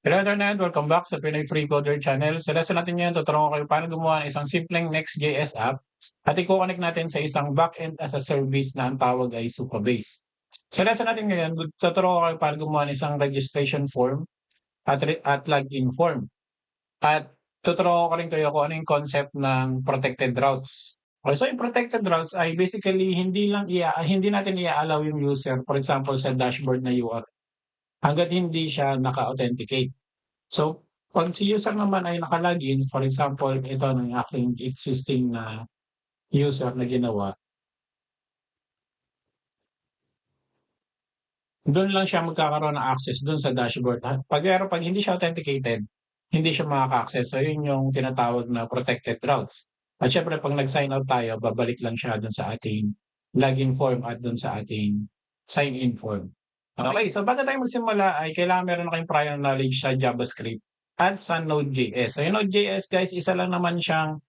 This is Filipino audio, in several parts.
Hello Internet, welcome back sa Pinoy Free Coder Channel. Sa lesson natin ngayon, tuturuan ko kayo paano gumawa ng isang simpleng Next.js app at i-connect natin sa isang backend as a service na ang tawag ay Supabase. Sa lesson natin ngayon, tuturuan ko kayo paano gumawa ng isang registration form at login form. At tuturuan ko rin kayo kung ano yung concept ng protected routes. Okay, so yung protected routes ay basically hindi natin i-allow yung user, for example, sa dashboard na URL hangga't hindi siya naka-authenticate. So, 'pag si user naman ay naka-login, for example, ito ng aking existing na user na ginawa, dun lang siya magkakaroon ng access dun sa dashboard at pag hindi siya authenticated, hindi siya makaka-access. So, yun yung tinatawag na protected routes. At siyempre 'pag nag-sign out tayo, babalik lang siya dun sa ating login form at dun sa ating sign in form. Okay, so bago tayo magsimula ay kailangan meron na kayong prior knowledge sa JavaScript at sa Node.js. So, yung Node.js guys, isa lang naman siyang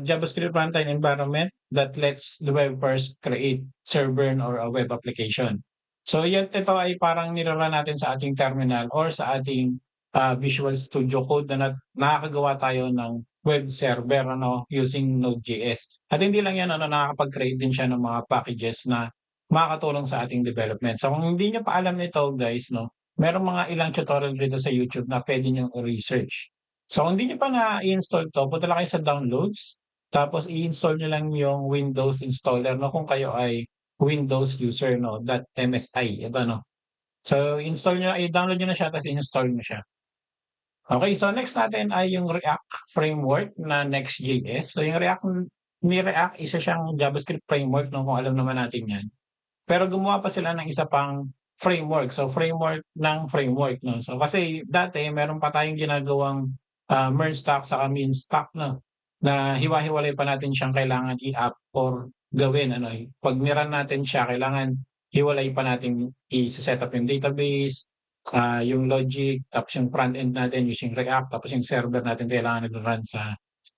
JavaScript runtime environment that lets developers create server or a web application. So ito ay parang nire-run natin sa ating terminal or sa ating Visual Studio Code na nakakagawa tayo ng web server using Node.js. At hindi lang yan, nakakapag-create din siya ng mga packages na makakatulong sa ating development. So kung hindi niyo pa alam nito guys, merong mga ilang tutorial dito sa YouTube na pwede niyo i-research. So kung hindi niyo pa na-i-install 'to, punta lang kayo sa downloads, tapos i-install niyo lang yung Windows installer kung kayo ay Windows user .msi ito So i-download niyo na siya tapos i-install niyo siya. Okay, so next natin ay yung React framework na Next.js. So yung React, isa siyang JavaScript framework kung alam naman natin 'yan. Pero gumawa pa sila ng isa pang framework. So framework ng framework So kasi dati meron pa tayong ginagawang merge stack saka min stack na hiwa-hiwalay pa natin siyang kailangan i-app or gawin 'pag ni-run natin siya kailangan hiwalay pa natin i-set up yung database, yung logic, tapos yung front end natin using React, tapos yung server natin kailangan nagro-run sa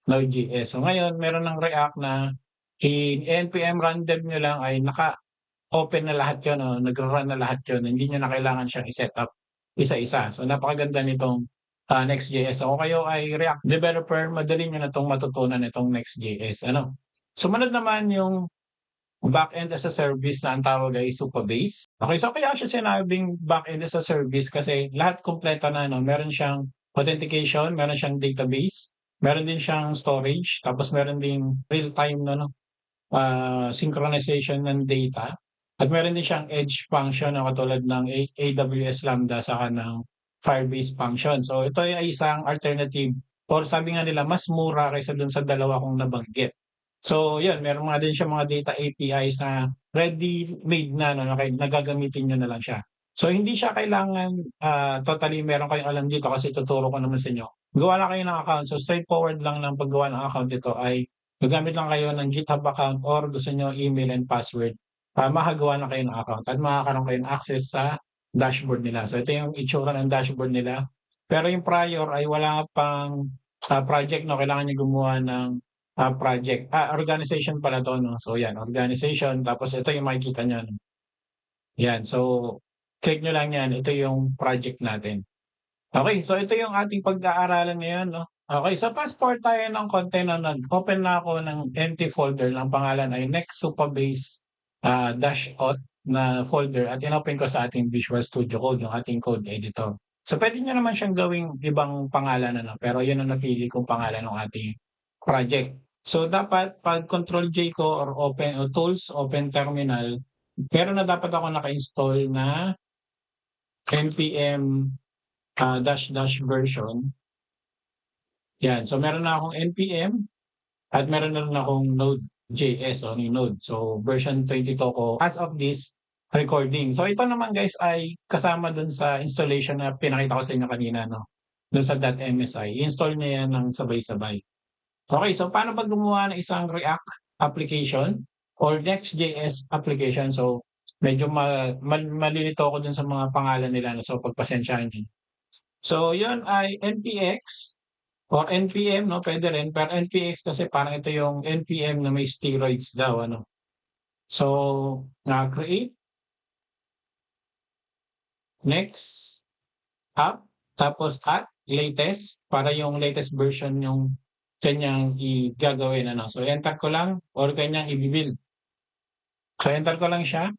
Node.js. So ngayon meron ng React na i-npm run dev niyo lang ay open na lahat yun nagro-run na lahat yun, hindi niyo na kailangan siyang i-set up isa-isa. So napakaganda nitong Next.js. So kung kayo ay React developer, madali niyo na 'tong matutunan itong Next.js Sumunod naman yung backend as a service na ang tawag ay Supabase. Okay, so kaya siya sinabing backend as a service kasi lahat kumpleto na meron siyang authentication, meron siyang database, meron din siyang storage, tapos meron ding real-time synchronization ng data. At meron din siyang edge function na katulad ng AWS Lambda saka ng Firebase function. So ito ay isang alternative or sabi nga nila mas mura kaysa dun sa dalawa kong nabanggit. So yun, meron nga din siya mga data APIs na ready-made na gagamitin niyo na lang siya. So hindi siya kailangan totally meron kayong alam dito kasi tuturo ko naman sa inyo. Gawa lang kayo ng account. So straightforward lang ng paggawa ng account dito ay gagamit lang kayo ng GitHub account or gusto niyo email and password, makakagawa na kayo ng account at makakaroon kayo ng access sa dashboard nila. So ito yung itsura ng dashboard nila. Pero yung prior ay wala pang project kailangan niyo gumawa ng project. Organization pala 'to So yan, organization tapos ito yung makikita niyo Yan, so click niyo lang yan, ito yung project natin. Okay, so ito yung ating pag-aaralan ngayon Okay, so fast forward tayo ng konti nag-open na ako ng empty folder ng pangalan ay Next Supabase -auth na folder at inopen ko sa ating Visual Studio Code, yung ating code editor. So pwede niyo naman siyang gawing ibang pangalan pero yun ang napili kong pangalan ng ating project. So dapat 'pag control J ko or open o tools, open terminal, meron na dapat ako naka-install na npm dash version. Yan, so meron na akong npm at meron na rin akong Node.js yung Node. So version 22 ko as of this recording. So ito naman guys ay kasama dun sa installation na pinakita ko sa inyo kanina dun sa .msi. I-install niyo yan ng sabay-sabay. Okay, so paano ba gumawa ng isang React application or Next.js application? So medyo malilito ako dun sa mga pangalan nila so pagpasensyahan niyo. So yun ay npx or npm pwede rin pero npx kasi parang ito yung npm na may steroids daw So create next app tapos at latest para yung latest version yung kanyang gagawin ano. So enter ko lang or kanyang i-build. So enter ko lang siya.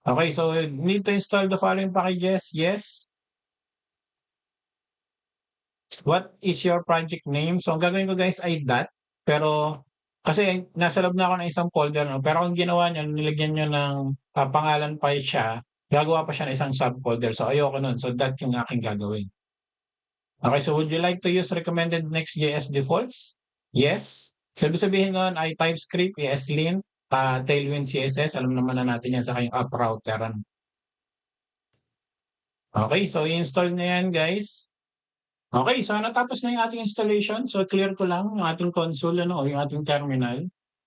Okay, so need to install the following packages. Yes. What is your project name? So ang gagawin ko guys ay that. Pero kasi nasa loob na ako ng isang folder no. Pero kung ginawa niyo, nilagyan niyo ng pangalan pa siya, gagawa pa siya ng isang subfolder. So ayoko nun. So that yung aking gagawin. Okay, so would you like to use recommended Next.js defaults? Yes. So ibig sabihin nun ay TypeScript, ESLint, Tailwind CSS. Alam naman na natin yan sa kayong app router. Ano. Okay, so i-install na yan guys. Okay, so natapos na yung ating installation. So clear ko lang yung ating console ano, o yung ating terminal.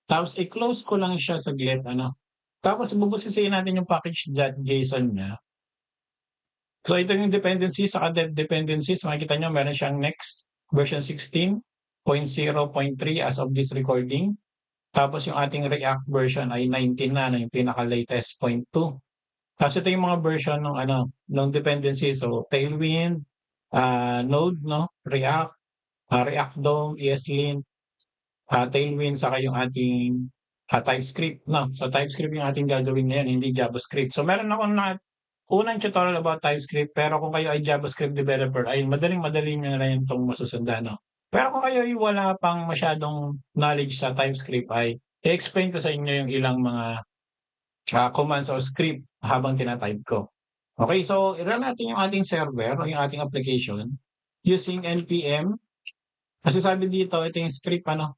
Tapos i-close ko lang siya saglit. Ano. Tapos bubusisiin natin yung package.json niya. So ito yung dependencies, saka dev dependencies. Makikita nyo meron siyang next version 16.0.3 as of this recording. Tapos yung ating React version ay 19 na, yung pinaka-latest 0.2. Tapos ito yung mga version ng ano, ng dependencies. So Tailwind, Node, no? React, React DOM, ESLint, Tailwind, saka yung ating TypeScript, no? So TypeScript yung ating gagawin ngayon, hindi JavaScript. So meron akong unang tutorial about TypeScript, pero kung kayo ay JavaScript developer, ay madaling-madali nyo na rin itong masusundan, no? Pero kung kayo ay wala pang masyadong knowledge sa TypeScript, ay i-explain ko sa inyo yung ilang mga commands or script habang tinatype ko. Okay, so i-run natin yung ating server o yung ating application using npm. Kasi sabi dito, ito yung script, ano?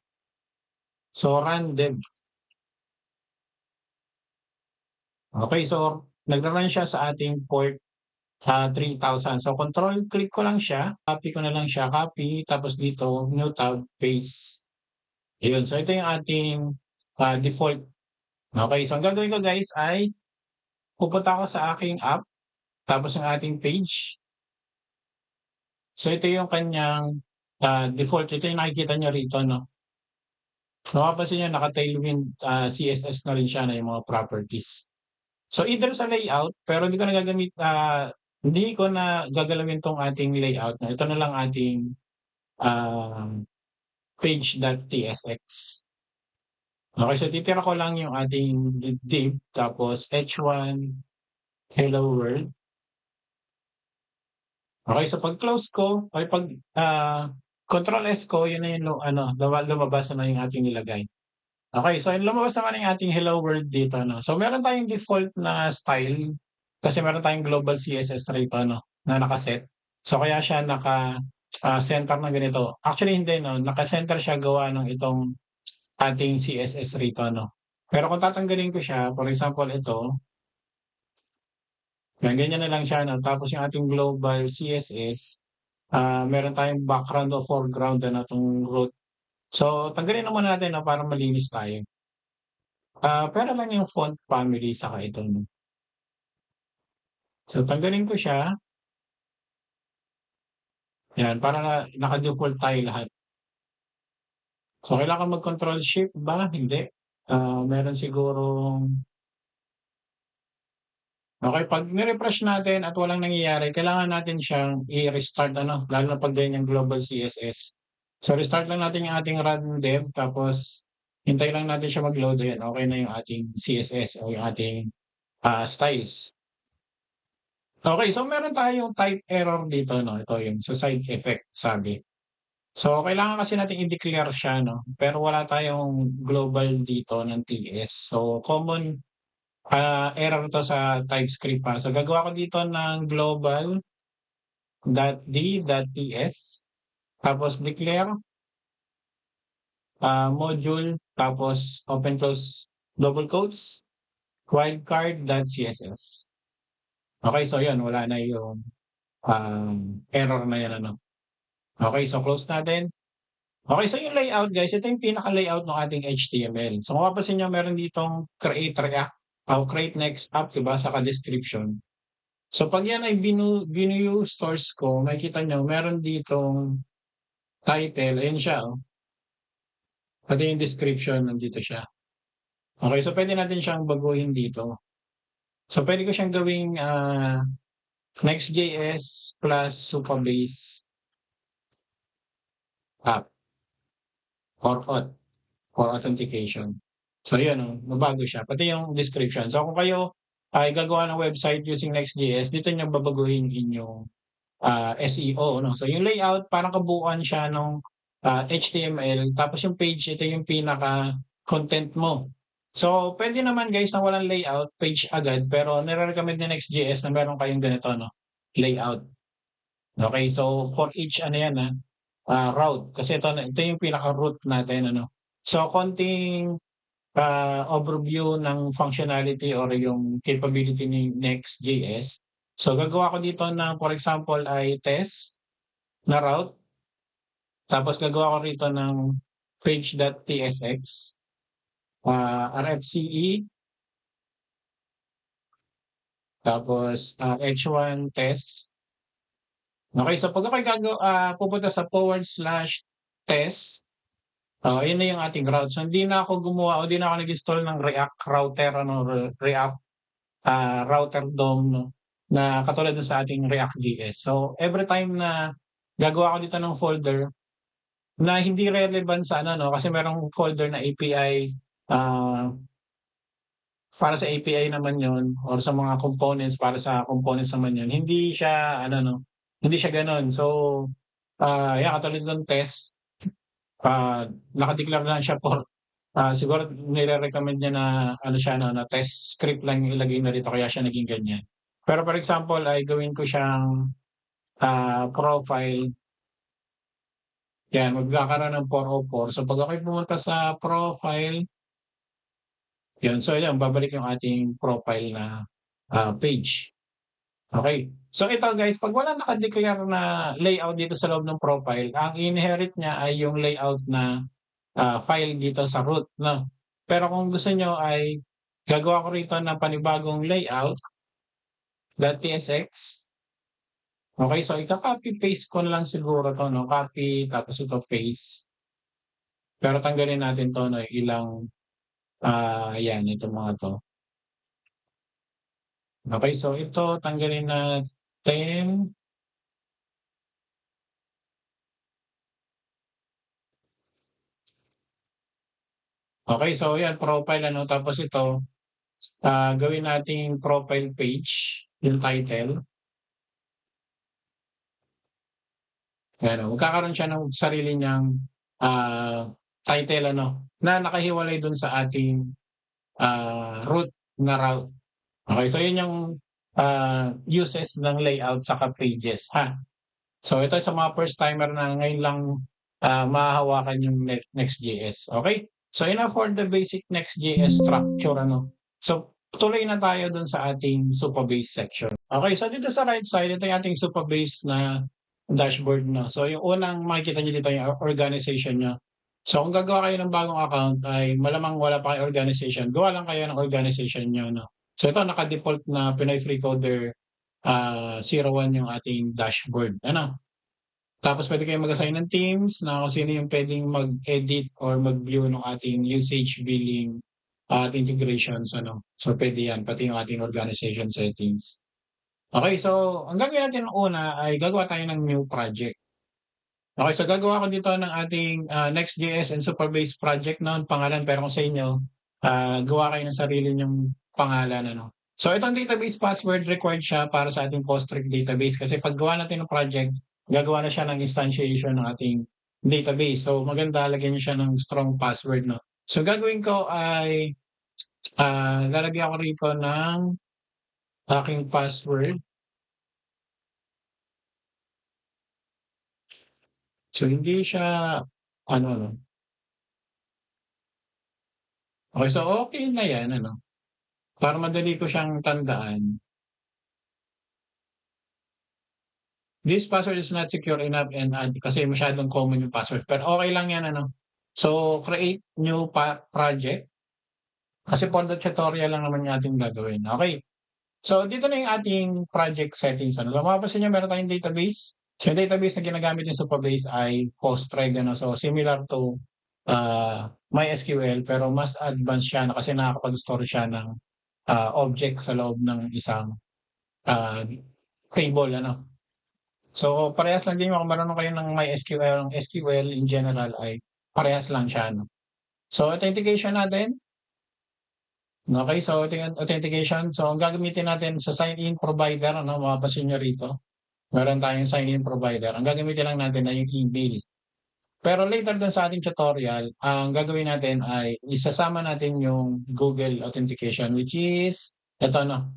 So, run dev. Okay, so nag-run siya sa ating port sa 3000. So, control click ko lang siya. Copy ko na lang siya. Copy. Tapos dito, new tab, paste. Ayun. So, ito yung ating default. Okay, so ang gagawin ko guys ay pupunta ako sa aking app. Tapos ang ating page. So, ito yung kanyang default. Ito yung nakikita nyo rito, no? Mapapansin nyo, naka-tailwind CSS na rin siya na yung mga properties. So, either sa layout, pero hindi ko na gagamit, hindi ko na gagalawin tong ating layout. No? Ito na lang ating page.tsx. Okay, so titira ko lang yung ating div, tapos h1 hello world. Okay, so pag close ko, ay pag control S ko, yun na yung ano, lumabas na yung ating nilagay. Okay, so lumabas naman yung ating hello world dito. No? So meron tayong default na style kasi meron tayong global CSS rito no, na nakaset. So kaya siya naka-center na ganito. Actually hindi, no? Naka-center siya gawa ng itong ating CSS rito. No? Pero kung tatanggalin ko siya, for example ito, ganyan na lang siya. No? Tapos yung ating global CSS, meron tayong background o foreground na itong root. So tanggalin naman natin no, para malinis tayo. Pero lang yung font family saka ito. No? So tanggalin ko siya. Yan, para naka-default tayo lahat. So kailangan mag-control shift ba? Hindi. Meron sigurong okay, pag ni-refresh natin at walang nangyayari, kailangan natin siyang i-restart ano, lalo na pag ganyan global CSS. So restart lang natin yung ating run dev, tapos hintay lang natin siya mag-load. Ayan, okay na yung ating CSS o yung ating styles. Okay, so meron tayong type error dito, no? Ito yung sa side effect, sabi. So, kailangan kasi natin i-declare siya, no? Pero wala tayong global dito ng TS. So, common error to sa TypeScript pa. So, gagawa ko dito ng global.d.ts. Tapos, declare module. Tapos, open close double quotes. Wildcard.css. Okay, so yun. Wala na yung error na yan, ano? Okay, so close natin. Okay, so yung layout guys, ito yung pinaka-layout ng ating HTML. So mapapansin nyo, meron ditong create react, create next app, diba, saka description. So pag yan ay binu source ko, makikita nyo, meron ditong title, ayun siya, oh. Pati yung description, nandito siya. Okay, so pwede natin siyang baguhin dito. So pwede ko siyang gawing Next.js plus Supabase app for for authentication. So yun, mabago siya, pati yung description. So kung kayo ay gagawa ng website using Next.js, dito niyo babaguhin inyong SEO, no? So yung layout, parang kabuuan siya nung HTML, tapos yung page, ito yung pinaka-content mo. So pwede naman guys na walang layout, page agad, pero nire-recommend ni Next.js na meron kayong ganito, no? Layout. Okay, so for each ano yan, route. Kasi ito yung pinaka-root natin, ano? So konting overview ng functionality or yung capability ni Next.js. So gagawa ko dito ng for example ay test na route, tapos gagawa ko rito ng page.tsx, RFCE, tapos h1 test. Okay, so pag ako'y pupunta sa /test, yun na yung ating route. So hindi na ako gumawa o hindi na ako nag-install ng React router, ano, React router DOM, no, na katulad dun sa ating React.js. So every time na gagawa ko dito ng folder na hindi relevant sa ano, no, kasi merong folder na API, para sa API naman yun or sa mga components para sa components naman yun. Hindi siya ano, no, hindi siya gano'n. So, yeah, katulad ng test, naka-declare lang siya for siguro nire-recommend niya na ano siya, no, na test script lang yung ilagay na dito kaya siya naging ganyan. Pero for example ay gawin ko siyang profile, yan magkakaroon ng 404. So pag ako'y pumunta sa profile, yun, so yan babalik yung ating profile na page. Okay. So ito guys, pag wala naka-declare na layout dito sa loob ng profile, ang inherit niya ay yung layout na file dito sa root, no? Pero kung gusto niyo ay gagawa ko rito ng panibagong layout .tsx. Okay, so ika-copy paste ko na lang siguro 'to, no? Copy tapos ito paste. Pero tanggalin natin 'to, no, ilang yan itong mga 'to. Okay, so ito tanggalin natin. Okay, so yan profile, ano, tapos ito gawin nating profile page, yung title. Ayan, magkakaroon siya ng sarili niyang title, ano, na nakahiwalay dun sa ating root na route. Okay, so yun yung uses ng layout saka pages, ha. So ito sa mga first timer na ngayon lang mahahawakan yung Next.js. Okay? So enough for the basic Next.js structure, ano. So tuloy na tayo dun sa ating Supabase section. Okay, so dito sa right side, ito yung ating Supabase na dashboard, no. So yung unang makikita niyo dito yung organization niyo. So kung gagawa kayo ng bagong account ay malamang wala pa kayong organization, gawa lang kayo ng organization niyo, no. So ito naka-default na Pinoy Freecoder 01 yung ating dashboard, ano. Tapos pwede kayong mag-assign ng teams na kung sino yung pwedeng mag-edit or mag-view ng ating usage billing at integrations, ano. So pwede yan, pati yung ating organization settings. Okay, so ang gagawin natin una ay gagawa tayo ng new project. Okay, so gagawa ko dito ng ating Next.js and Supabase project na pangalan, pero kung sa inyo, gawa kayo ng sarili niyong pangalan, ano. So itong database password required siya para sa ating Postgres database kasi pag gawa natin ng project, gagawa na siya ng instantiation ng ating database. So maganda lagyan niyo siya ng strong password, no. So gagawin ko ay lalagyan ko rito ng aking password. So hindi siya ano, 'no. Okay, so okey na 'yan, ano, para madali ko siyang tandaan. This password is not secure enough and kasi masyadong common yung password, pero okey lang 'yan, ano. So create new project, kasi for the tutorial lang naman yung ating gagawin, okey. So dito na yung ating project settings, ano. Kung mapapansin niyo meron tayong database. So yung database na ginagamit yung Supabase ay Postgres, ano. So similar to MySQL pero mas advanced siya, no, kasi nakakapag-store siya ng object sa loob ng isang ah, table ano. So, parehas lang din kung marunong kayo ng MySQL, ng SQL in general ay parehas lang siya 'no. So, authentication natin, okey. So, ito yung authentication. So, ang gagamitin natin sa sign-in provider ano, mapapansin niyo rito, meron tayong sign-in provider. Ang gagamitin lang natin ay yung email. Pero later dun sa ating tutorial, ang gagawin natin ay isasama natin yung Google Authentication which is eto 'no.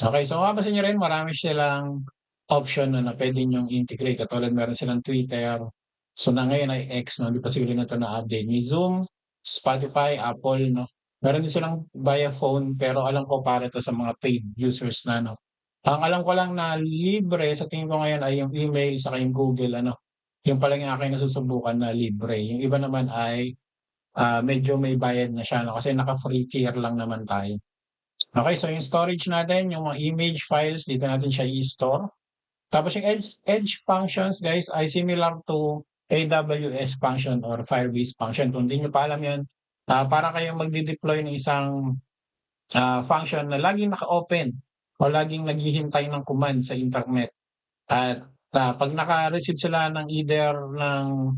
Okey, so mapapansin niyo rin marami silang option 'no na puwede niyong integrate katulad meron silang Twitter, so na ngayon ay X 'no, hindi pa siguro na 'to na-update. May Zoom, Spotify, Apple 'no. Meron din silang via phone pero alam ko para 'to sa mga paid users na 'no. Ang alam ko lang na libre sa tingin ko ngayon ay yung email saka yung Google ano, yun pa lang yung aking nasusubukan na libre. Yung iba naman ay, medyo may bayad na siya 'no, kasi naka-free tier lang naman tayo. Okey, so yung storage natin, yung mga image files dito natin siya i-store. Tapos yung edge functions guys ay similar to AWS function or Firebase function. Kung di niyo pa alam yun, para kayong magde-deploy ng isang, function na laging naka-open o laging naghihintay ng command sa internet. At, 'pag naka-receive sila ng either ng,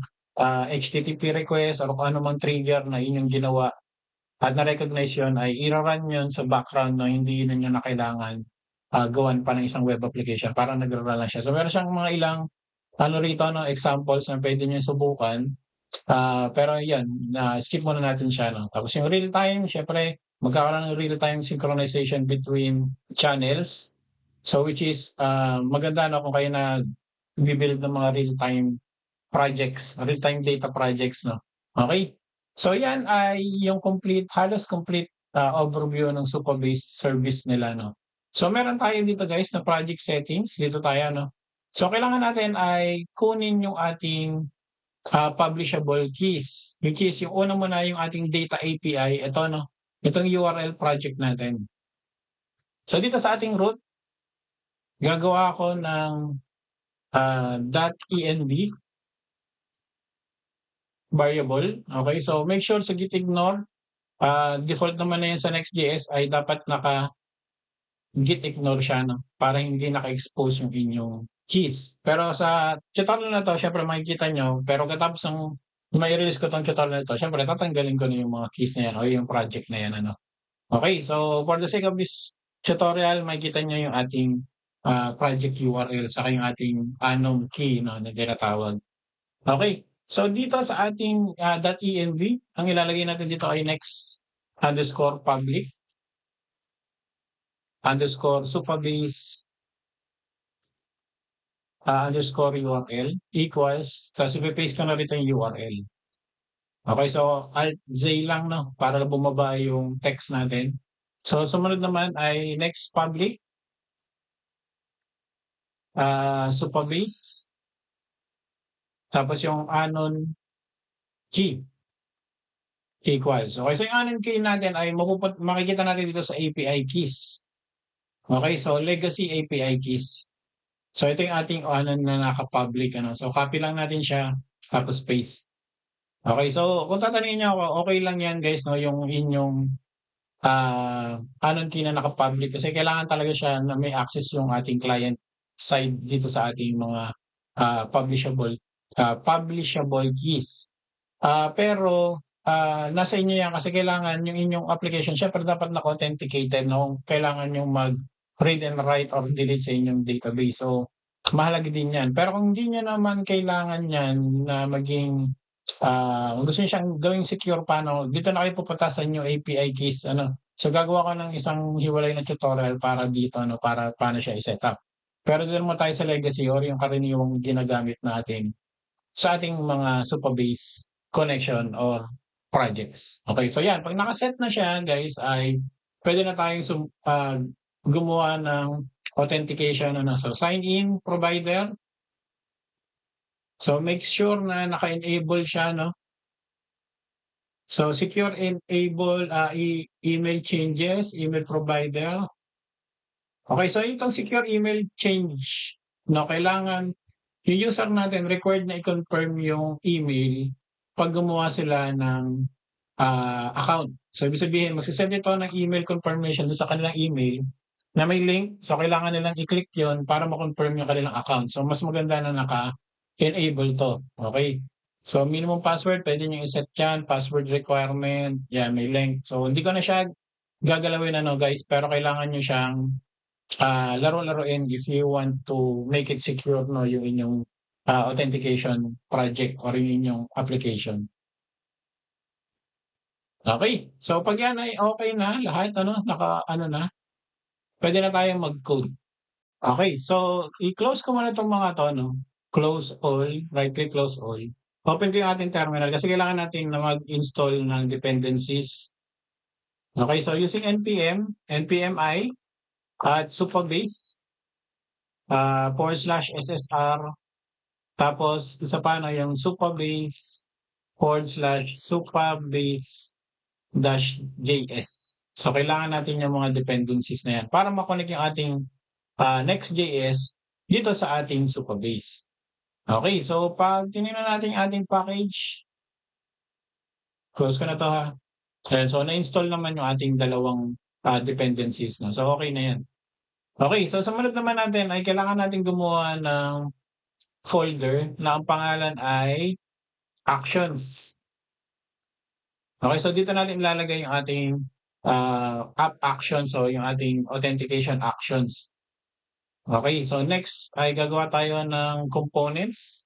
HTTP request or kung ano mang trigger na yun yung ginawa at na-recognize yun ay ira-run yun sa background na hindi ninyo na kailangan, gawan pa ng isang web application, parang nagra-run lang siya. So meron siyang mga ilang ano rito 'no, examples na puwede niyong subukan, pero 'yan, skip muna natin siya 'no. Tapos yung real time siyempre magkakaroon ng real time synchronization between channels. So which is, maganda 'no kung kayo nagbi-build ng mga real time projects, real time data projects 'no. Okey. So 'yan ay yung halos complete, overview ng Supabase service nila 'no. So meron tayo dito guys na project settings, dito tayo 'no. So kailangan natin ay kunin yung ating, publishable keys, which is yung una muna yung ating data API, ito 'no, itong URL project natin. So dito sa ating root, gagawa ako ng, .env variable, okey. So make sure sa git ignore, default naman na yan sa Next.js ay dapat naka-git ignore siya 'no, para hindi naka-expose yung inyong keys. Pero sa tutorial na 'to siyempre makikita niyo, pero pagkatapos ng mai-release ko 'tong tutorial na 'to siyempre tatanggalin ko na yung mga keys na yan o yung project na yan ano. Okey, so for the sake of this tutorial makikita niyo yung ating, project URL saka yung ating unknown key 'no na tinatawag. Okey. So dito sa ating, .env ang ilalagay natin dito ay next_public underscore supabase, underscore URL equals ta's ipe-paste ko na rito yung URL. Okey, so Alt-J lang 'no, para bumaba yung text natin. So sumunod naman ay next public, supabase, tapos yung anon key equals. Okey, so yung anon key natin ay makikita natin dito sa API keys. Okey, so legacy API keys. So ito yung ating anon na naka-public ano, so copy lang natin siya tapos paste. Okey, so kung tatanungin niyo ako, okey lang yan guys 'no, yung inyong, anon key na naka-public kasi kailangan talaga siya na may access yung ating client side dito sa ating mga, publishable keys. Pero, nasa inyo yan kasi kailangan yung inyong application siyempre dapat naka-authenticated 'no, kailangan niyong mag-read and write or delete sa inyong database. So, mahalaga din yan. Pero kung hindi niyo naman kailangan yan na maging, kung gusto niyo siyang gawing secure paano, dito na kayo pupunta sa inyong API keys ano. So, gagawa ko ng isang hiwalay na tutorial para dito ano, para paano siya i-setup. Pero dito naman tayo sa legacy or yung karaniwang ginagamit natin sa ating mga Supabase connection or projects. Okay, so yan, 'pag naka-set na siya guys ay puwede na tayong gumawa ng authentication ano. So sign in provider. So make sure na naka-enable siya 'no. So secure enable, email changes, email provider. Okay, so itong secure email change 'no, kailangan yung user natin required na i-confirm yung email 'pag gumawa sila ng, account. So ibig sabihin magse-send ito ng email confirmation dun sa kanilang email na may link. So, kailangan nilang i-click yun para ma-confirm yung kanilang account. So, mas maganda na naka-enable 'to, okey. So, minimum password puwede niyong i-set yan, password requirement, yan may link. So, hindi ko na siya gagalawin ano guys, pero kailangan niyo siyang, laro-laruin if you want to make it secure 'no, yung inyong, authentication project or yung inyong application. Okey, so 'pag yan ay okey na lahat ano, naka-ano na, puwede na tayong mag-code. Okey, so i-close ko muna 'tong mga 'to 'no, close all, right click close all. Open ko yung ating terminal kasi kailangan natin na mag-install ng dependencies. Okey, so using npm-i at supabase, /SSR tapos isa pa 'no, yung supabase/supabase-js. So kailangan natin yung mga dependencies na yan para ma-connect yung ating, Next.js dito sa ating supabase. Okey, so 'pag tinignan natin yung ating package, close ko na 'to ha. Ayan, so na-install naman yung ating dalawang, dependencies 'no, so okey na yan. Okey, so sumunod naman natin ay kailangan nating gumawa ng folder na ang pangalan ay actions. Okey, so dito natin ilalagay yung ating, app actions o yung ating authentication actions. Okey, so next ay gagawa tayo ng components.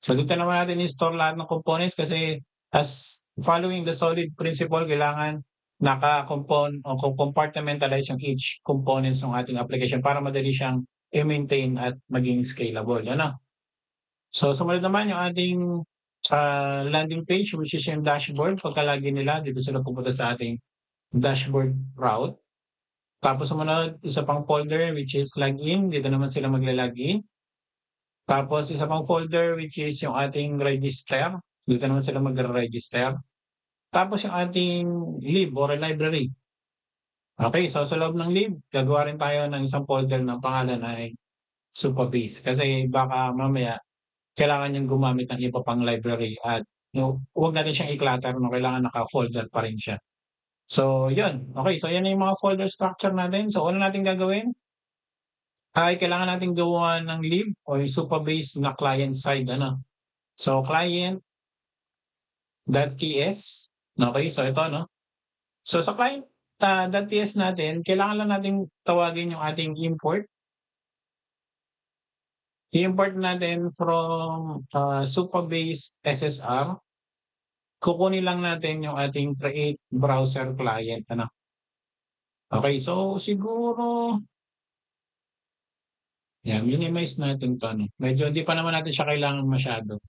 So dito naman natin i-store lahat ng components kasi as following the solid principle kailangan o compartmentalize yung each components ng ating application para madali siyang i-maintain at maging scalable, ano. So sumunod naman yung ating, landing page which is yung dashboard. Pagka-login nila dito sila pupunta sa ating dashboard route. Tapos sumunod isa pang folder which is login, dito naman sila magla-login. Tapos isa pang folder which is yung ating register, dito naman sila magre-register. Tapos yung ating lib or library. Okey, so sa loob ng lib gagawa rin tayo ng isang folder na pangalan ay supabase kasi baka mamaya kailangan niyang gumamit ng iba pang library at huwag natin siyang i-clutter 'no, kailangan naka-folder pa rin siya. So yun, okey, so yan na yung mga folder structure natin. So una nating gagawin ay kailangan nating gawan ng lib o yung supabase na client side ano. So client.ts, okey, so ito 'no. So sa client, .ts natin kailangan lang nating tawagin yung ating import. I-import natin from, supabase SSR. Kukunin lang natin yung ating create browser client ano. Okey, so siguro yan minimize natin 'to ano, medyo hindi pa naman natin siya kailangan masyado.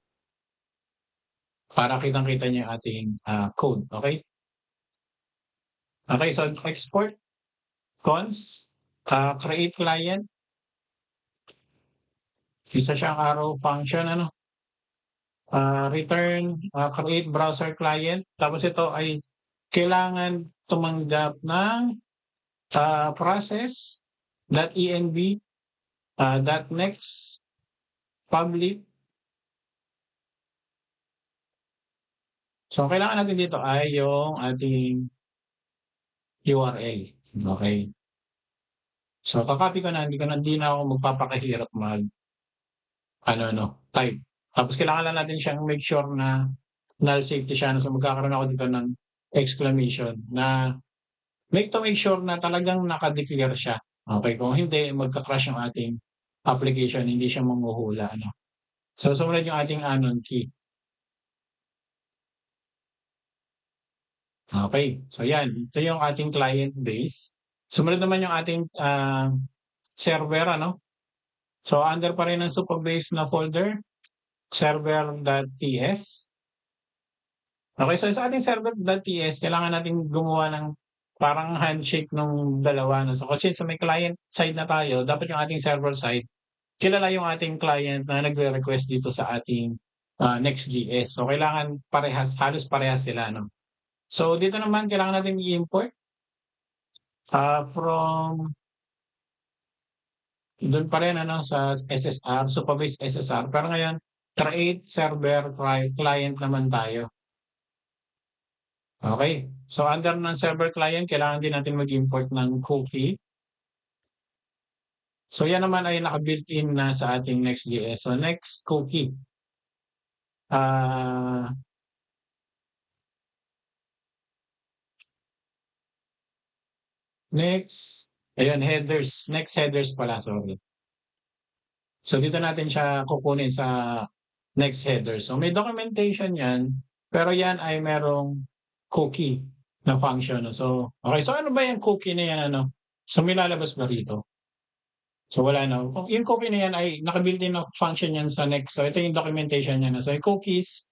Para kitang-kita niyo yung ating, code, okey? Okey, so export cons, create client, isa siyang arrow function ano, return, create browser client. Tapos ito ay kailangan tumanggap ng, process.env, .next public. So ang kailangan natin dito ay yung ating URL, okey. So ko na, hindi na ako magpapakahirap mag-ano 'no, type. Tapos kailangan lang natin siyang make sure na null safety siya 'no, so magkakaroon ako dito ng exclamation na make sure na talagang naka-declare siya, okey. Kung hindi magka-crash yung ating application, hindi siya manghuhula ano. So sumunod yung ating anon key. Okey, so yan, ito yung ating client base. Sumunod naman yung ating, server ano. So under pa rin ng supabase na folder, server.ts. Okey, so sa ating server.ts kailangan nating gumawa ng parang handshake nung dalawa 'no. So kasi sa may client side na tayo, dapat yung ating server side kilala yung ating client na nagre-request dito sa ating, Next.js. So kailangan halos parehas sila 'no. So dito naman kailangan nating i-import, from dun pa rin ano sa SSR, supabase SSR, pero ngayon create server client naman tayo. Okey, so under ng server client kailangan din natin mag-import ng cookie. So yan naman ay naka-built-in na sa ating Next.js. So next, cookie. Ah, next, ayun, headers. Next headers pala, sorry. So dito natin siya kukunin sa next header. So may documentation yan, pero yan ay merong cookie na function. No? So, okay. So ano ba yung cookie na yan? Ano? So may lalabas ba rito? So wala na. Yung cookie na yan ay naka-built-in na function yan sa next. So ito yung documentation niya. No? So yung cookies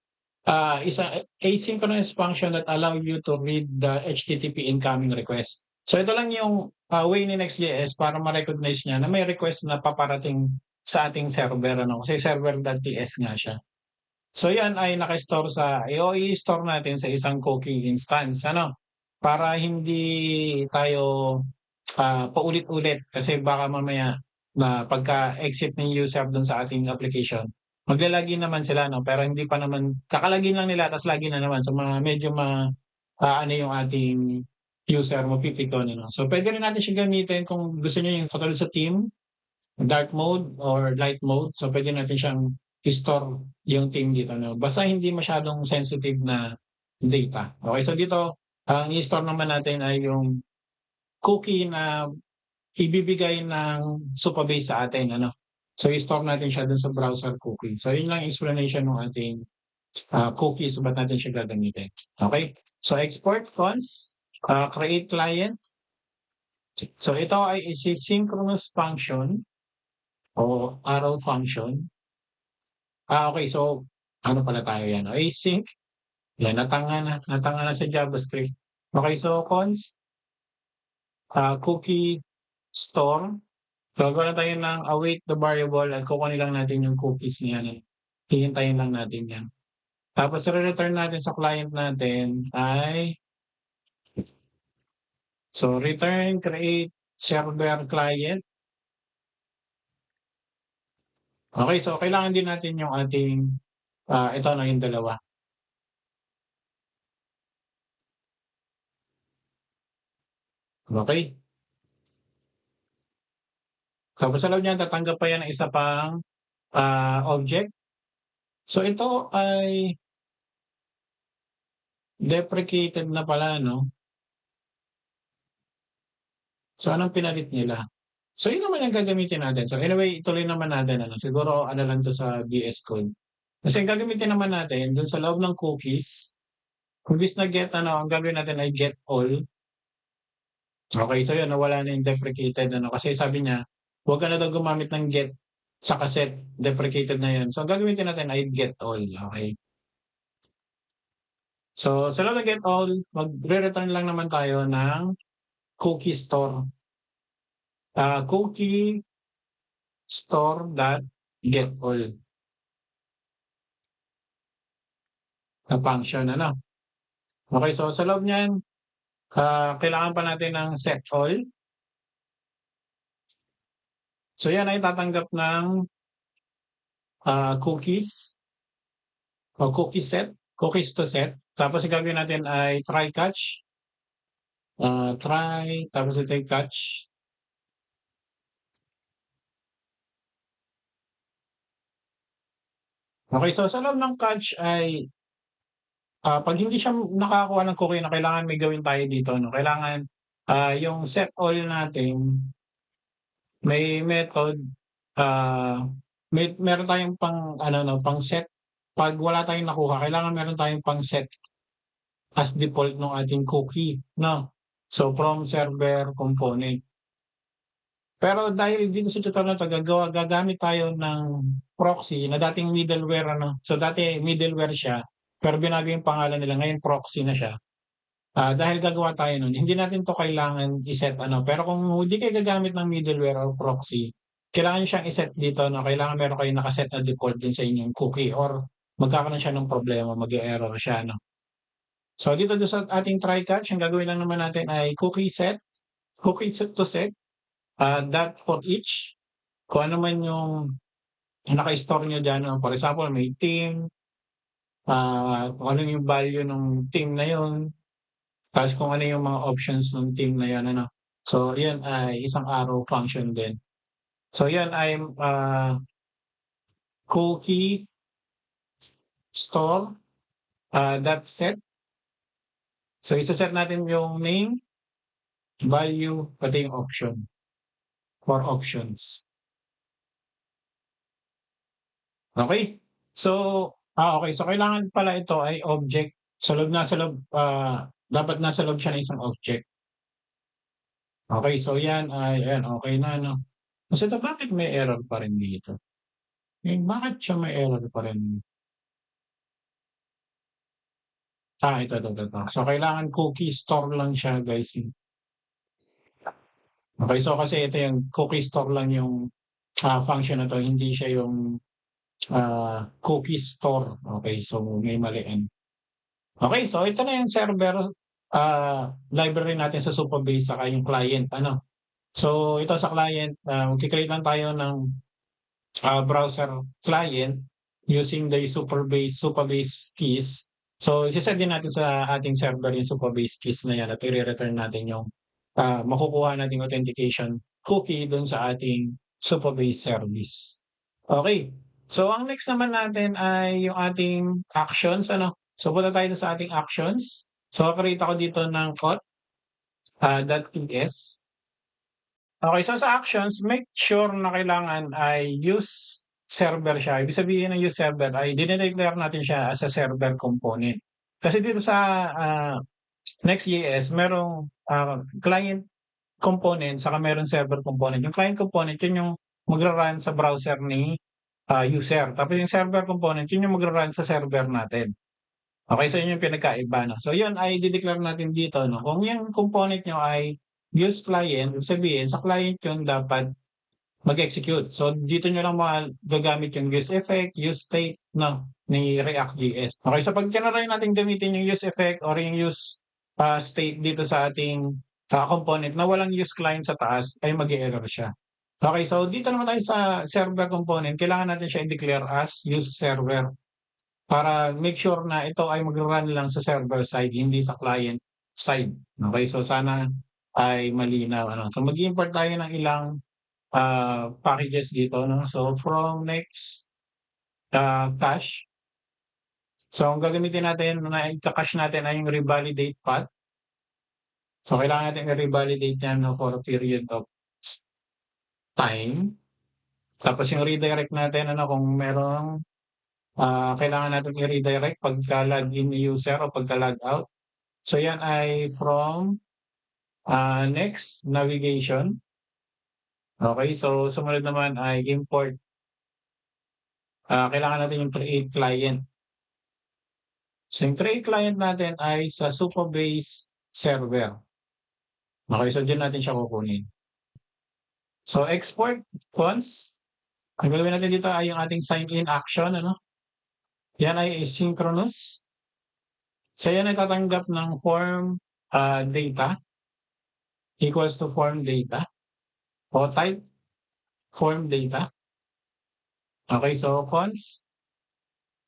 is a asynchronous function that allow you to read the HTTP incoming request. So ito lang yung way ni Next.js para ma-recognize niya na may request na paparating sa ating server. Ano? Kasi server.ts nga siya. So yan ay naka-store i-store natin sa isang cookie instance. Ano? Para hindi tayo paulit-ulit kasi baka mamaya na pagka-exit ng user dun sa ating application, maglalagin naman sila, no? Pero hindi pa naman, kakalagin lang nila, tapos lagi na naman. So, medyo ano yung ating user, mapipikon, no? So, pwede rin natin siya gamitin kung gusto niyo yung katulad sa team, dark mode or light mode. So, pwede natin siyang i-store yung team dito, no? Basta hindi masyadong sensitive na data. Okay, so dito, ang i-store naman natin ay yung cookie na ibibigay ng Supabase sa atin, ano. So i-store natin siya dun sa browser cookie. So yun lang explanation ng ating cookies, ba't natin siya gagamitin. Okay? So export cons, create client. So ito ay synchronous function o arrow function. Okay. So ano pala tayo yan? Async. Yan, natanga na sa JavaScript. Okay. So cons, cookie store. So, gagawa tayo ng await the variable at kukunin lang natin yung cookies niya. Hihintayin lang natin yan. Tapos, return natin sa client natin ay, so, return, create, server client. Okay, so, kailangan din natin yung ating, ito na yung dalawa. Okay. Tapos, sa loob niyan, tatanggap pa yan ng isa pang object. So, ito ay deprecated na pala, no? So, anong pinalit nila? So, yun naman ang gagamitin natin. So, anyway, ituloy naman natin. Ano? Siguro, ano lang to sa VS Code. Kasi ang gagamitin naman natin, dun sa loob ng cookies, imbis na get, ang gagawin natin ay get all. Okay, so yun, nawala na yung deprecated. Kasi sabi niya, huwag ka na daw gumamit ng get sa set. Deprecated na yun. So, ang gagamitin natin ay get all. Okay. So, sa loob ng get all, magre-return lang naman tayo ng cookie store. Cookie store dot get all na function, ano. Okay, so sa loob niyan, kailangan pa natin ng set all. So yan ay tatanggap ng cookies o cookies to set. Tapos ang gagawin natin ay try catch, try, tapos ito yung catch. Okay, so sa loob ng catch ay pag hindi siya nakakuha ng cookie na kailangan may gawin tayo dito, no? Kailangan yung set all natin, may method, meron tayong pang set. Pag wala tayong nakuha, kailangan meron tayong pang set as default ng ating cookie, no? So from server component. Pero dahil dito sa tutorial na 'to gagamit tayo ng proxy na dating middleware, ano. So dati middleware siya, pero binago yung pangalan nila, ngayon proxy na siya. Dahil gagawa tayo nun, hindi natin 'to kailangan i-set, ano. Pero kung hindi kayo gagamit ng middleware or proxy, kailangan niyo siyang i-set dito, no. Kailangan meron kayong naka-set na default din sa inyong cookie or magkakaroon siya ng problema, mag-e-error siya, no. So dito sa ating try catch, ang gagawin lang naman natin ay cookie set to set, dot for each. Kung ano man yung naka-store niyo diyan, no. For example, may team, kung ano yung value ng team na yun, tapos kung ano yung mga options ng team na yun, ano. So, yun ay isang arrow function din. So yan ay cookie store dot set. So isa-set natin yung name, value, pati yung option, for options. Okay? So, okay. So kailangan pala ito ay object. Sa loob, dapat nasa loob siya ng isang object. Okay, so yan ay ayan, okey na 'no. Kasi ito bakit may error pa rin dito? Bakit siya may error pa rin? Ito. So kailangan cookie store lang siya guys, eh. Okay, so kasi ito yung cookie store lang yung, function na 'to, hindi siya yung, cookie store. Okay, so may malian. Okay, so ito na yung server, library natin sa Supabase saka yung client ano. So ito sa client, magke-create lang tayo ng, browser client using the Supabase keys. So ise-send din natin sa ating server yung Supabase keys na yan at ire-return natin yung, makukuha nating authentication cookie dun sa ating Supabase service. Okay. So ang next naman natin ay yung ating actions ano. So punta tayo sa ating actions. So create ako dito ng .ts. Okay, so sa actions, make sure na kailangan ay use server siya. Ibig sabihin ng use server ay dine-declare natin siya as a server component. Kasi dito sa Next.js merong, client component saka meron server component. Yung client component yun yung magra-run sa browser ni, user. Tapos yung server component yun yung magra-run sa server natin. Okay, so yun yung pinagkaiba 'no. So yun ay de-declare natin dito 'no, kung yung component niyo ay use client, ibig sabihin sa client yun dapat mag-execute. So dito niyo lang magagamit yung use effect, use state 'no, ni React.js. Okay, so pag tinry natin gamitin yung use effect or yung use, state dito sa ating, component na walang use client sa taas ay mag-e-error siya. Okay, so dito naman tayo sa server component, kailangan natin siya i-declare as use server. Para make sure na ito ay magra-run lang sa server side, hindi sa client side. Okay, so sana ay malinaw ano. So mag-i-import tayo ng ilang, packages dito 'no. So from next, cache. So ang gagamitin natin na ika-cache natin ay yung revalidate path. So kailangan natin i-revalidate yan 'no for a period of time. Tapos yung redirect natin ano kung merong, kailangan natin i-redirect pagka-login ni user o pagka-logout. So yan ay from, next navigation. Okay, so sumunod naman ay import. Kailangan natin yung create client. So yung create client natin ay sa Supabase server. Okay, so diyan natin siya kukunin. So export once. Ang gagawin natin dito ay yung ating sign in action ano. Yan ay asynchronous. So yan ay tatanggap ng form, data equals to form data o type form data. Okay, so const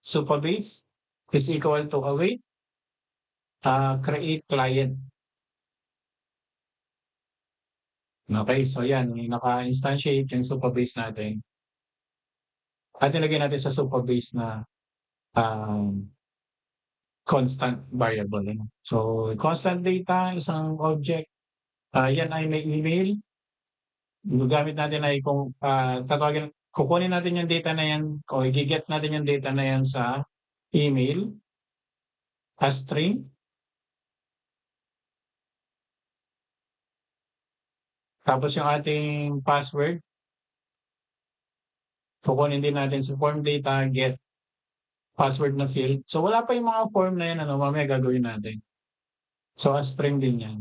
Supabase is equal to await, create client. Okay, so yan, naka-instantiate yung Supabase natin. At nilagay natin sa Supabase na constant variable. Ano? So, constant data, isang object, yan ay may email. Gamit natin ay kung kukunin natin yung data na yan o i-get natin yung data na yan sa email as string. Tapos yung ating password, kukunin din natin sa form data, get password na field. So wala pa yung mga form na yan, ano, mamaya gagawin natin. So as string din yan.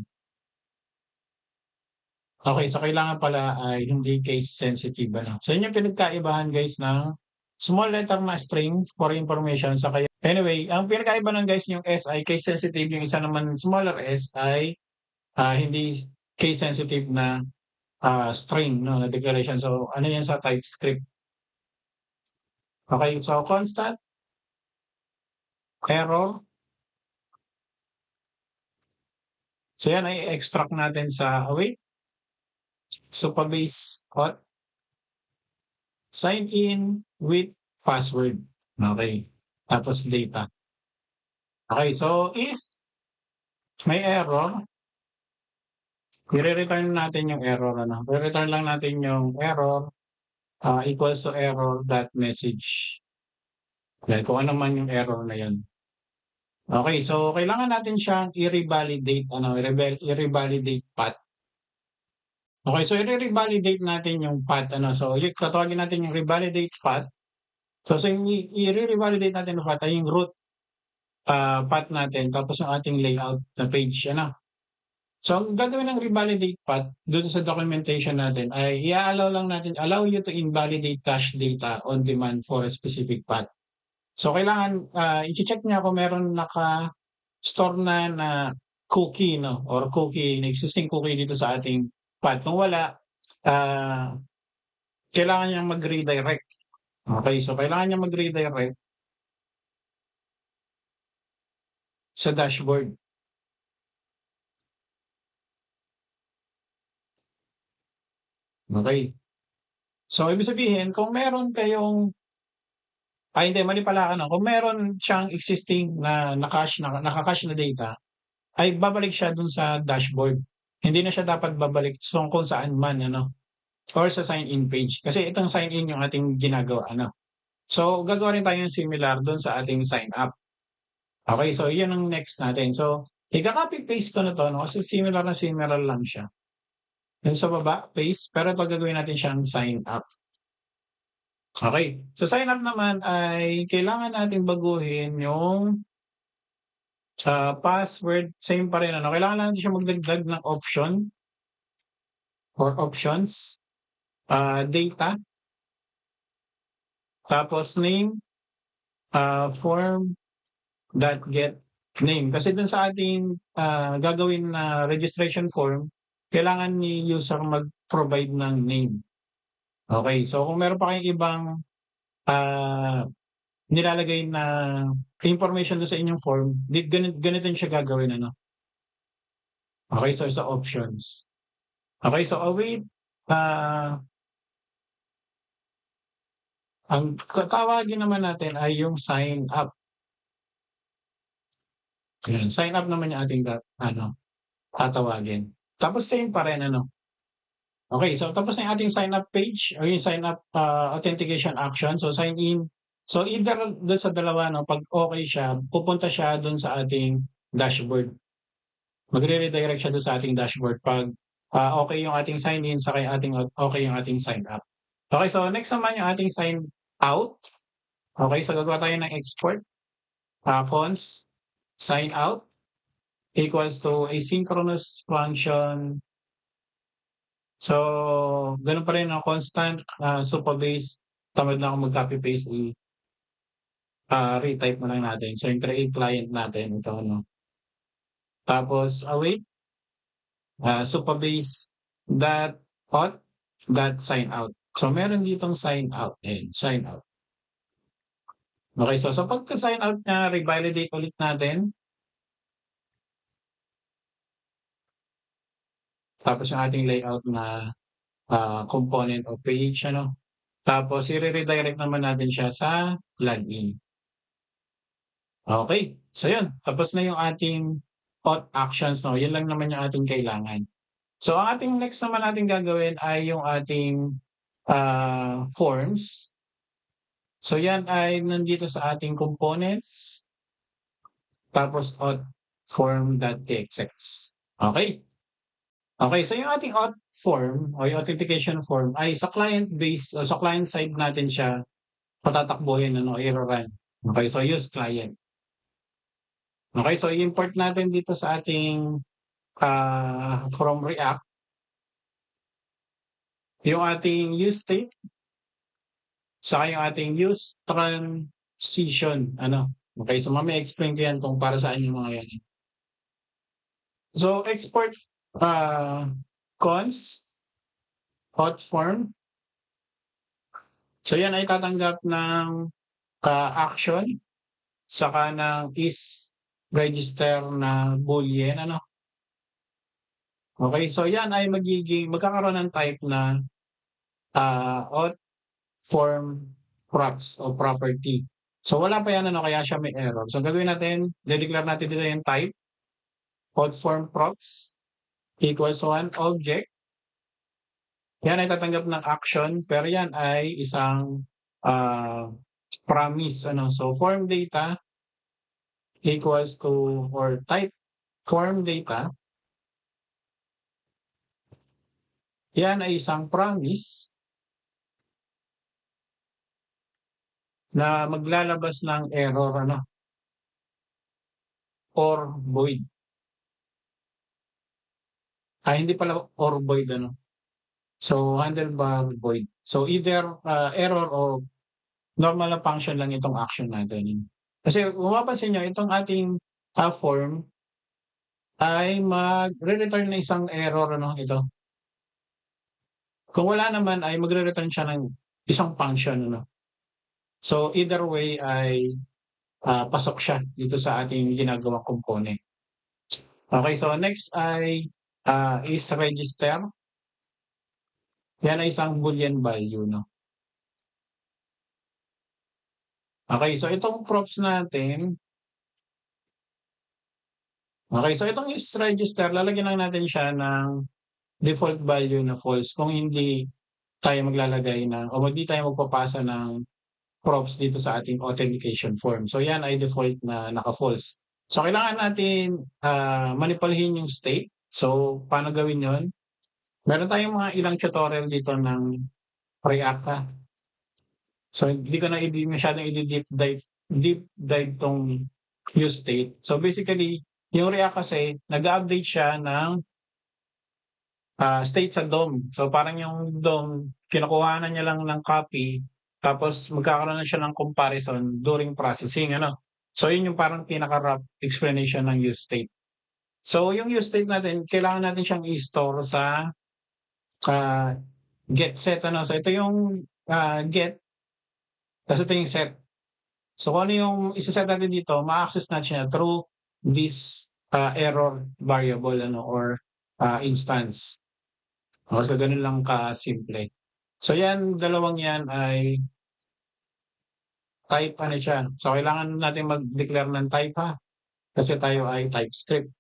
Okay, so kailangan pala ay hindi case sensitive ano. So yun yung pinagkaibahan guys ng small letter na string for information sa kaya. Anyway, ang pinagkaiba ng guys yung S ay case sensitive, yung isa naman smaller s ay hindi case sensitive na string no na declaration. So ano yan sa TypeScript. Okay, so constant error. So yan ay extract natin sa await Supabase hot. sign in with password. Okay. Tapos data. Okay, so if may error, i-re-return natin yung error, ano. I-return lang natin yung error, equals to error dot message. Yan, kung ano man yung error na yun. Okay, so kailangan natin siyang i-revalidate, ano, i-revalidate path. Okay, so i-revalidate natin yung path, ano. So tatawagin natin yung revalidate path. So yung i-revalidate natin yung path ay yung root path natin tapos yung ating layout na page, ano. So ang gagawin ng revalidate path dun sa documentation natin ay i-a-allow lang natin, allow you to invalidate cache data on demand for a specific path. So kailangan i-check niya kung meron naka-store na cookie, no, or cookie, na existing cookie dito sa ating path. Kung wala, ah, kailangan niyang mag-redirect. Okay, so kailangan niyang mag-redirect sa dashboard. Okay. So ibig sabihin kung meron kayong hindi, mali pala, ano, kung meron siyang existing na naka-cache na data, ay babalik siya dun sa dashboard. Hindi na siya dapat babalik kung saan man, ano, or sa sign in page. Kasi itong sign in yung ating ginagawa, ano. So gagawa rin tayo ng similar dun sa ating sign up. Okay, so yun ang next natin. So ika-copy paste ko na 'to, 'no, kasi similar na similar lang siya. Dun sa baba, paste, pero ito gagawin natin siyang sign up. Okay, so sign up naman ay kailangan nating baguhin yung password, same pa rin, ano, kailangan natin siya magdagdag ng option or options, data, tapos name, form dot get name. Kasi dun sa ating gagawin na registration form, kailangan ni user mag-provide ng name. Okay, so kung meron pa kayong ibang nilalagay na information dun sa inyong form, ganito siya gagawin, ano. Okay, so sa options. Okay, so await, ang tatawagin naman natin ay yung sign up. Ayan, sign up naman yung ating ano, tatawagin. Tapos same pa rin, ano. Okay, so tapos na yung ating sign up page o yung sign up authentication action. So sign in. So either dun sa dalawa, 'no, 'pag okay siya, pupunta siya dun sa ating dashboard. Magre-redirect siya dun sa ating dashboard 'pag okay yung ating sign in saka yung okay yung ating sign up. Okay, so next naman yung ating sign out. Okay, so gagawa tayo ng export, cons sign out equals to asynchronous function. So gano'n pa rin, 'no, constant, supa base, tamad na akong mag-copy paste, retype na lang natin. So yung create client natin ito, 'no. Tapos await, supa base dot auth dot sign out. So meron ditong sign out, ayan, sign out. Okay, so pagka-sign out niya, revalidate ulit natin. Tapos yung ating layout na component o page, ano. Tapos i-re-redirect naman natin siya sa login. Okay, so yun, tapos na yung ating auth actions, 'no, yun lang naman yung ating kailangan. So ang ating next naman nating gagawin ay yung ating, forms. So yan ay nandito sa ating components, tapos auth form.txx. Okay. Okay, so yung ating auth form o yung authentication form ay sa client base o sa client side natin siya patatakbuhin, ano, iro-run. Okay, so use client. Okay, so i-import natin dito sa ating from React yung ating use state saka yung ating use transition, ano. Okay, so mamaya explain ko yan kung para saan yung mga yan. So export cons auth form. So yan ay tatanggap ng action saka ng is register na boolean, ano. Okay, so yan ay magkakaroon ng type na auth form props o property. So wala pa yan ano, kaya siya may error. So gagawin natin, de-declare natin dito yung type, called form props equals to one object. Yan ay tatanggap ng action, pero yan ay isang promise. Ano? So form data equals to, or type form data, yan ay isang promise na maglalabas ng error ano, or void. Hindi pala or void ano. So handlebar void. So either error o normal na function lang itong action natin. Kasi kung mapapansin nyo, itong ating form ay magre-return na isang error ano ito. Kung wala naman ay magre-return siya ng isang function ano. So either way ay pasok siya dito sa ating ginagawang component. Okay, so next ay is register. Yan ay isang boolean value no. Okay, so itong props natin, okay, so itong is register, lalagyan lang natin siya ng default value na false kung hindi tayo maglalagay ng o hindi tayo magpapasa ng props dito sa ating authentication form. So yan ay default na naka-false. So kailangan natin manipulahin yung state. So paano gawin yon? Meron tayong mga ilang tutorial dito ng React. So hindi ko na masyadong i-deep dive tong use state. So basically, yung React kasi nag-update siya ng state sa DOM. So parang yung DOM, kinukuhanan niya lang ng copy, tapos magkakaroon na siya ng comparison during processing. Ano? So yun yung parang pinaka-rough explanation ng use state. So yung use state natin, kailangan natin siyang i-store sa get set. Ano? So ito yung get, tapos ito yung set. So kung ano yung isa-set natin dito, ma-access natin siya through this error variable ano, or instance. So ganun lang ka-simple. So yan, dalawang yan ay type ano siya. So kailangan natin mag-declare ng type ha. Kasi tayo ay TypeScript.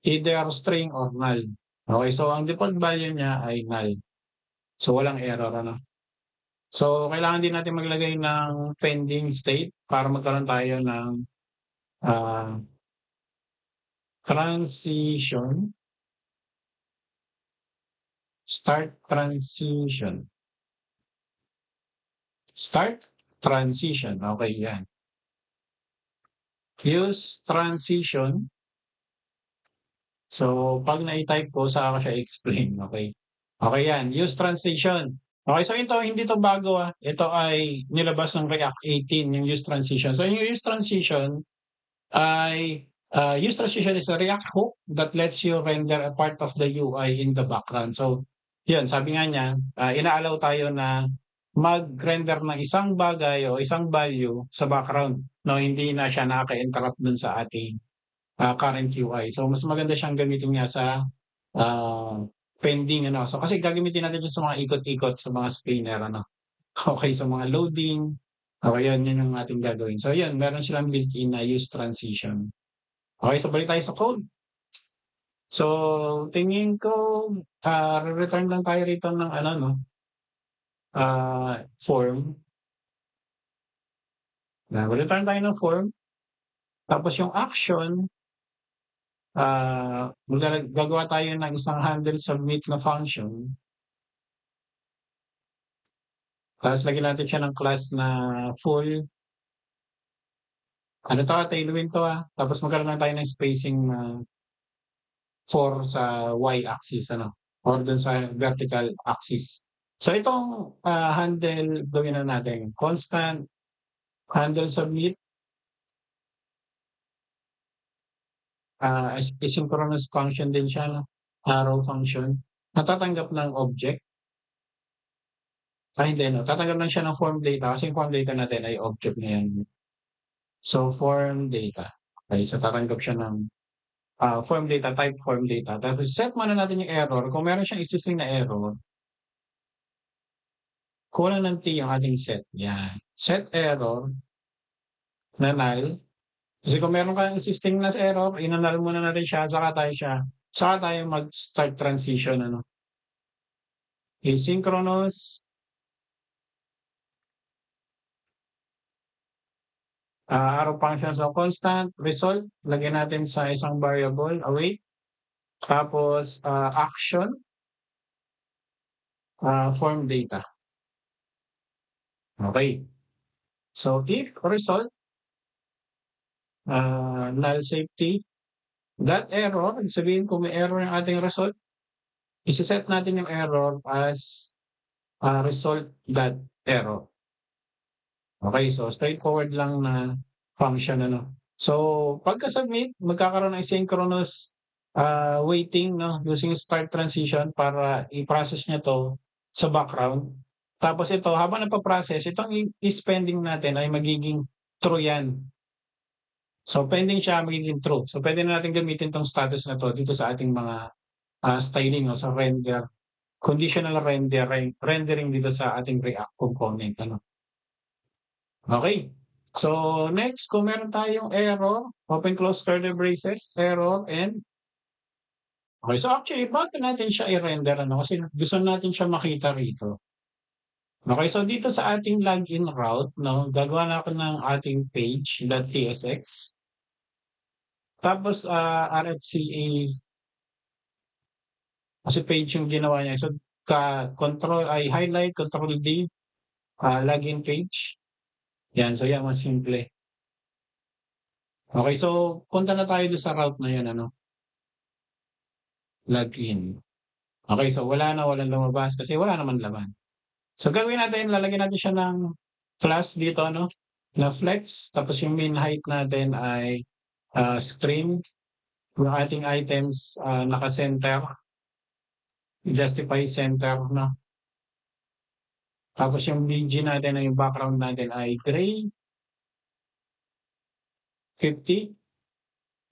Either string or null. Okay, so ang default value niya ay null. So walang error ano. So kailangan din natin maglagay ng pending state para magkaroon tayo ng transition. Start transition. Start transition. Okay, yan. Use transition. So, pag na-type ko, saka ko siya explain. Okay. Okay yan. Use transition. Okay, so ito, hindi to bago ah. Ito ay nilabas ng React 18, yung use transition. So, yung use transition ay, use transition is a React hook that lets you render a part of the UI in the background. So, yun, sabi nga niya, ina-allow tayo na mag-render ng isang bagay o isang value sa background. No, hindi na siya nakaka-interrupt dun sa ating current UI. So, mas maganda siyang gamitin nga sa pending. Ano. So, kasi gagamitin natin dyan sa mga ikot-ikot, sa mga spinner. Ano. Okay, sa mga loading. Okay, yun yung ating gagawin. So, yun, meron silang built-in na use transition. Okay, so balik tayo sa code. So, tingin ko, return lang tayo rito ng ano, no? Form. Return tayo ng form. Tapos yung action, gagawa tayo ng isang handle submit na function. Tapos lagyan natin siya ng class na full. Ano to, tailwind to Tapos magkaroon lang tayo ng spacing na 4 sa y-axis, ano? Or dun sa vertical axis. So itong handle, gawin na natin. Constant handle submit. Asynchronous function din siya, no? Arrow function. Natatanggap ng object. Hindi, no? Tatanggap lang siya ng form data kasi yung form data natin ay object na yan. So, form data. Okay, so tatanggap siya ng form data, type form data. Tapos set muna natin yung error. Kung meron siyang existing na error, kulang ng T yung ating set, yan. Set error na null. Kasi kung meron kang existing na error, ina-null muna natin siya, saka tayo mag-start transition, ano. Asynchronous, arrow function, so constant result, lagyan natin sa isang variable, await. Tapos, action, form data. Okay. So, if result, null safety, that error, ibig sabihin kung may error yung ating result, isi-set natin yung error as result that error. Okay, so straightforward lang na function, ano. So, pagka-submit, magkakaroon ng asynchronous waiting, no, using start transition para i-process niya 'to sa background. Tapos ito, habang nagpa-process, itong is pending natin ay magiging true 'yan. So, pending siya, magiging true. So, puwede na natin gamitin 'tong status na 'to dito sa ating mga, styling, no, sa render, conditional rendering dito sa ating React component, ano. Okay. So, next kung meron tayong error, open close curly braces, error, and okay. So, actually bago natin siya i-render, ano, kasi gusto natin siya makita rito. Okay, so dito sa ating login route, 'no, gagawa na ako ng ating page.tsx. Tapos, RFCA kasi page yung ginawa niya. So, control ay highlight, control D, login page. Yan, so yan mas simple. Okay, so punta na tayo dun sa route na yun, ano, login. Okay, so walang lumabas kasi wala naman laman. So gagawin natin, lalagyan natin siya ng class dito, ano, na flex. Tapos yung main height natin ay screen. Yung ating items naka-center, justify center, no. Tapos yung BG natin na yung background natin ay gray 50.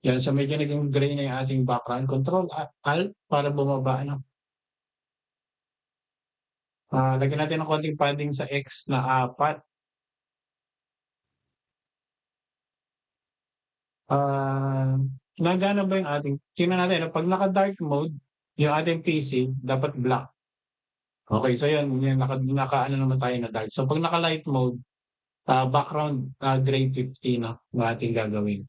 Yan, so medyo naging gray na yung ating background. Control Alt para bumaba, no. Lagyan natin ng konting padding sa X na 4. Gumagana ba yung ating tingnan natin, 'no, 'pag naka-dark mode yung ating PC dapat black. Okay, so yun, yung naka-ano naman tayo na dark. So 'pag naka-light mode, background, gray 50, 'no, yung ating gagawin.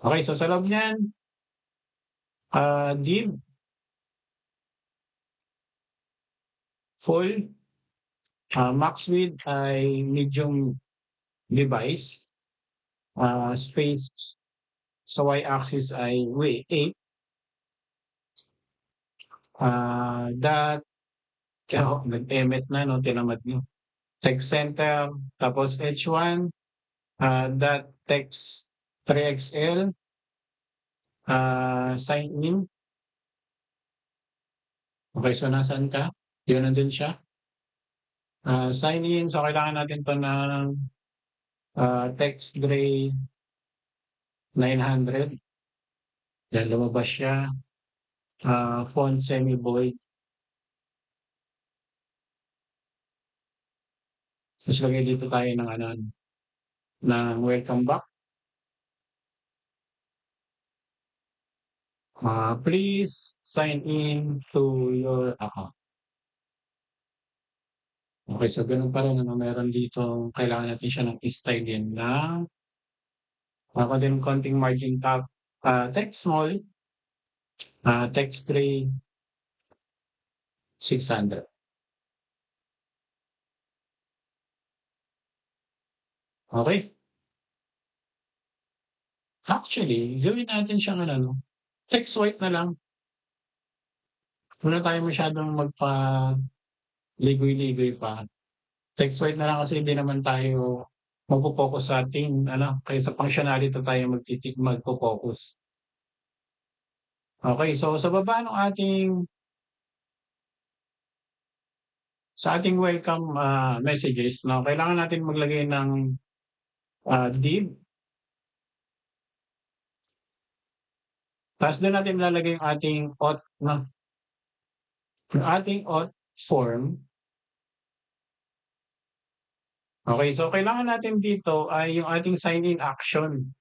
Okay, so sa loob niyan, div full, max width ay medium device, space sa y-axis ay 8, dot nag-emit na, 'no, tinamad niyo. Text center, tapos H1, dot text 3XL, sign in. Okay, so nasaan ka? Yun, nandun siya. Sign in, so kailangan natin 'to ng text gray 900. Yan, lumabas siya. Font semi-void. Tapos lagay dito tayo ng ano, ng welcome back. Please sign in to your account. Okay, so gano'n pa rin, ano, meron dito kailangan natin siya ng style din ng din konting margin top, text small, text gray 600. Okay. Actually, gawin natin siyang ano, 'no, text white na lang. Huwag na tayo masyadong ligoy pa. Text white na lang kasi hindi naman tayo magfo-focus sa ating ano, kaya sa functionality tayo magfo-focus. Okay, so sa baba ng ating welcome, messages, 'no, kailangan natin maglagay ng, div. Ta's dun natin ilalagay yung ating auth, 'no, yung ating auth form. Okey, so kailangan natin dito ay yung ating sign in action.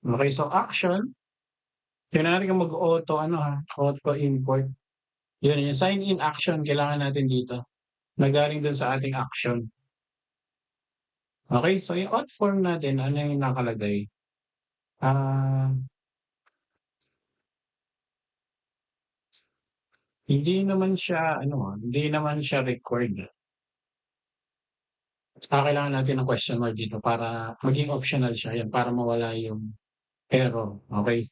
Okey, so action, tignan natin kung mag-o-auto ano, auto import. Yun yung sign in action kailangan natin dito, na galing dun sa ating action. Okey, so yung auth form natin ano yung nakalagay, ah, hindi naman siya required. Kailangan natin ng question mark dito para maging optional siya, yan para mawala yung error, okey.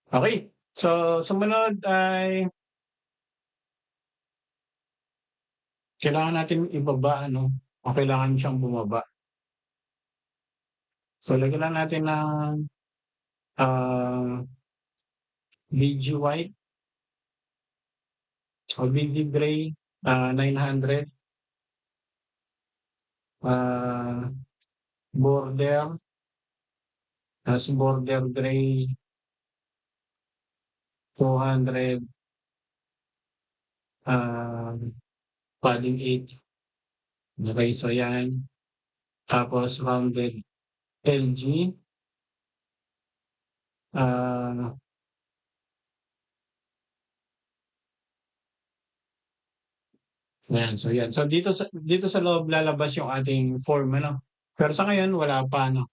Okey, so sumunod ay kailangan natin ibaba ano, o kailangan siyang bumaba. So lagyan lang natin ng, ah, BG white o BG gray, 900, ah, border, ta's border gray 200, ah, padding 8. Okey, so yan. Tapos rounded LG, ah, ayan. So yan. So dito sa loob lalabas yung ating form ano. Pero sa ngayon wala pa 'no.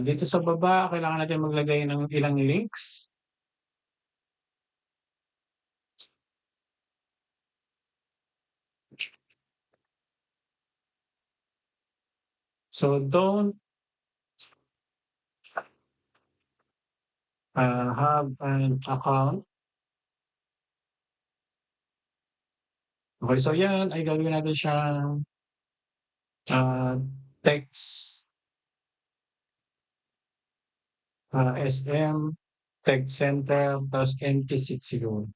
Dito sa baba kailangan natin maglagay ng ilang links. So don't, have an account. Okey, so yan ay gagawin natin siyang, text, SM, text center, ta's empty seat siguro,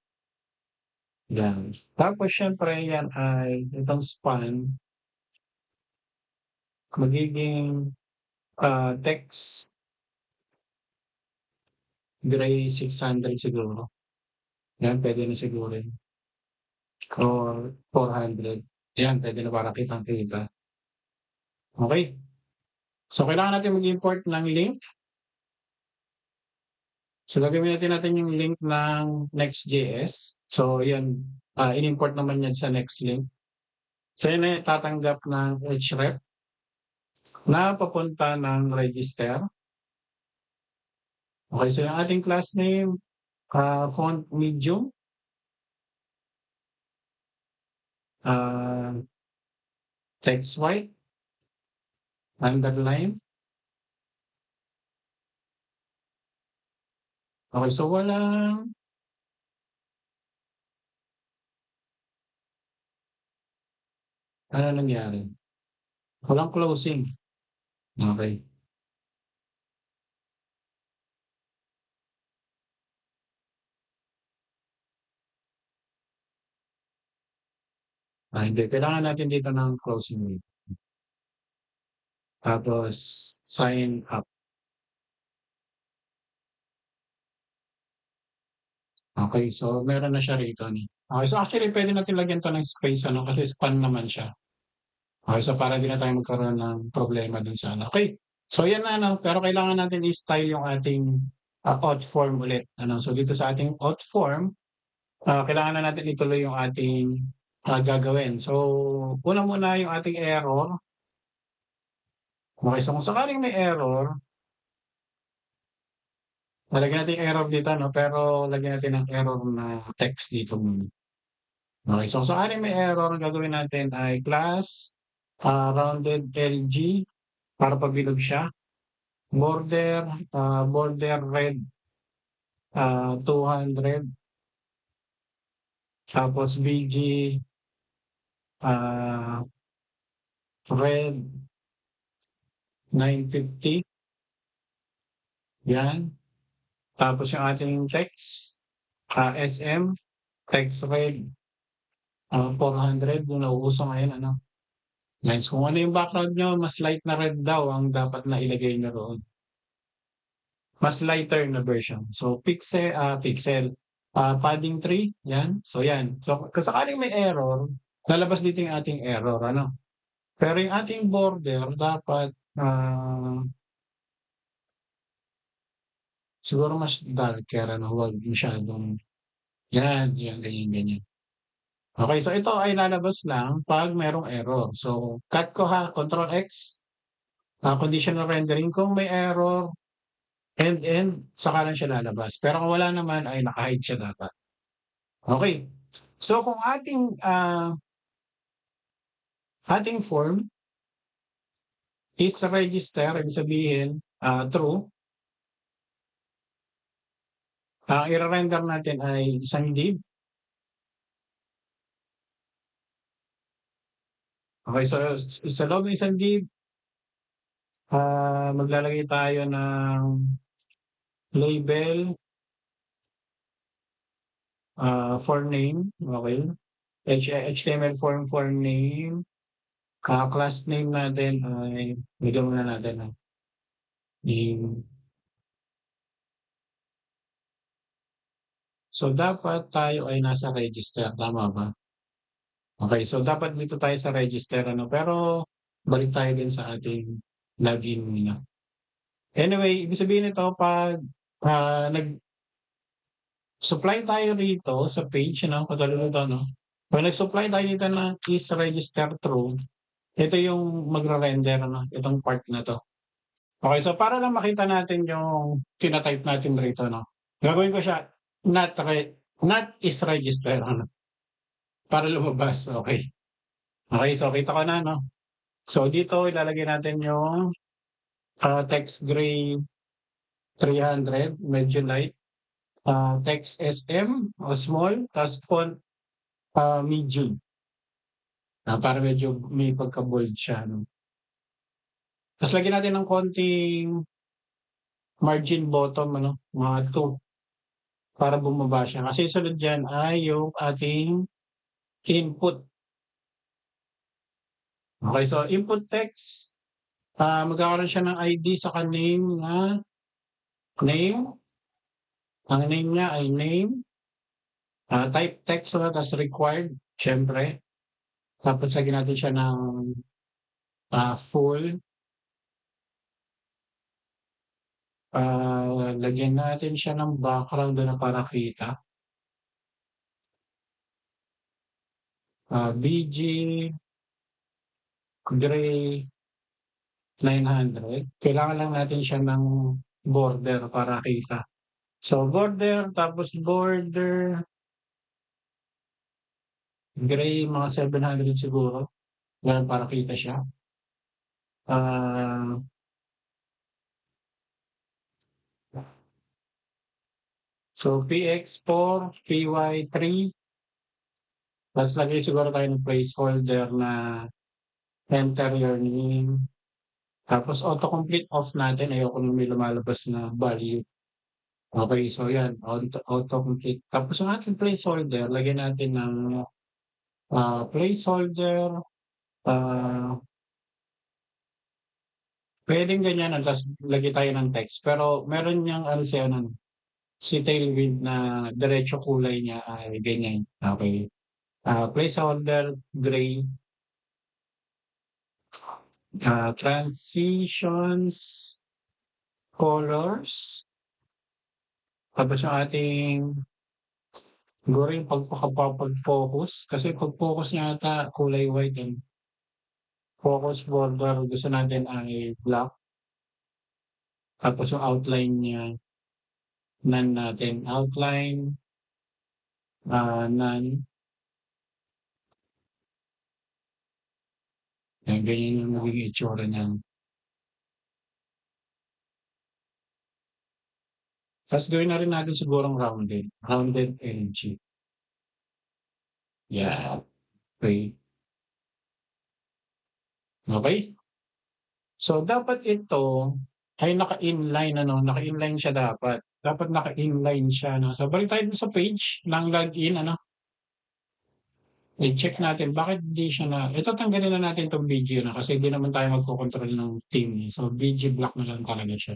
yan. Tapos siyempre yan ay itong span magiging, text gray 600 siguro, yan puwede na siguro yun or 400, yan puwede na para kitang-kita. Okey, so kailangan natin mag-import ng link. So gagamitin natin yung link ng Next.js. So yan, in-import naman yan sa next link. So yan ay tatanggap ng href na papunta ng register. Okey, so yung ating class name, font medium, ah, text white, underline. Okey, so walang ano nangyari, walang closing. Okey. Hindi kailangan natin dito ng closing tapos sign up. Okey, so meron na siya rito ni okey, so actually puwede natin lagyan 'to ng space ano, kasi span naman siya. Okey, so para di na tayo magkaroon ng problema dun sa ano. Okey, so yan na ano, pero kailangan natin i-style yung ating, auth form ulit ano. So dito sa ating auth form, kailangan na natin ituloy yung ating, gagawin. So una muna yung ating error. Okey, so kung sakaling may error, lalagyan natin yung error dito 'no, pero lagyan natin ng error na text dito muna. Okey, so kung sakaling may error ang gagawin natin ay class, rounded LG para pabilog siya. Border red, 200 tapos BG, ah, red 950, yan. Tapos yung ating text, SM, text red, 400 yung nauuso ngayon ano. Nice, kung ano yung background niyo mas light na red daw ang dapat na ilagay niyo roon. Mas lighter na version. So pixel, padding 3, yan. So yan. So kung sakaling may error, lalabas dito yung ating error ano. Pero yung ating border dapat, siguro mas darker ano, huwag masyadong yan, ganyan, ganyan. Okey, so ito ay lalabas lang 'pag merong error. So, cut ko ha, Control X, conditional rendering kung may error, end, saka lang siya lalabas. Pero kung wala naman ay naka-hide siya dapat. Okey. So kung ating form is register, ibig sabihin, true, ang ire-render natin ay isang div. Okey, so sa loob ng isang div, maglalagay tayo ng label, for name, okey. HTML form for name, class name natin ay bigyan muna natin ng name. So dapat tayo ay nasa register, tama ba? Okey, so dapat dito tayo sa register ano, pero balik tayo din sa ating login muna. Anyway, ibig sabihin nito 'pag, nag-supply tayo rito sa page ano, katulad nito 'no, 'pag nag-supply tayo dito ng is register true, ito yung magre-render ano, itong part na 'to. Okey, so para lang makita natin yung tina-type natin rito 'no, gagawin ko siya not is register ano, para lumabas, okey. Okey, so kita ko na 'no. So dito ilalagay natin yung, text gray 300 medyo light, text SM o small, ta's font, medium, para medyo may pagka-bold siya 'no. Ta's lagyan natin ng konting margin bottom ano, mga 2 para bumaba siya. Kasi sunod diyan ay yung ating input. Okey, so input text, magkakaroon siya ng ID saka name na name, ang name niya ay name, type text na ta's required siyempre. Tapos lagyan natin siya ng, full, lagyan natin siya ng background na para kita, BG gray 900. Kailangan lang natin siya ng border para kita. So border, tapos border gray mga 700 siguro, yan para kita siya. Ah, so PX4, PY3, ta's lagay siguro tayo ng placeholder na enter your name. Tapos autocomplete off natin, ayoko nung may lumalabas na value. Okey, so yan autocomplete. Tapos yung ating placeholder lagyan natin ng, placeholder, ah, puwedeng ganyan ta's lagyan tayo ng text. Pero meron niyang ano si ano, si Tailwind na diretso kulay niya ay ganyan, okey. Placeholder gray, transitions, colors, tapos yung ating siguro yung pag-focus kasi 'pag focus niya ata kulay white, eh. Focus border gusto natin ay black, tapos yung outline niya none natin. Outline, none, yan ganyan yung magiging itsura niyan. Ta's gawin na rin natin sigurong rounded edge. Yan, okey. Okey? So dapat ito ay naka-inline ano, naka-inline siya dapat. Dapat naka-inline siya 'no. So balik tayo dun sa page ng login ano, i-check natin bakit di siya ito tanggalin na natin 'tong video na kasi hindi naman tayo magkokontrol ng theme, eh. So video block na lang talaga siya.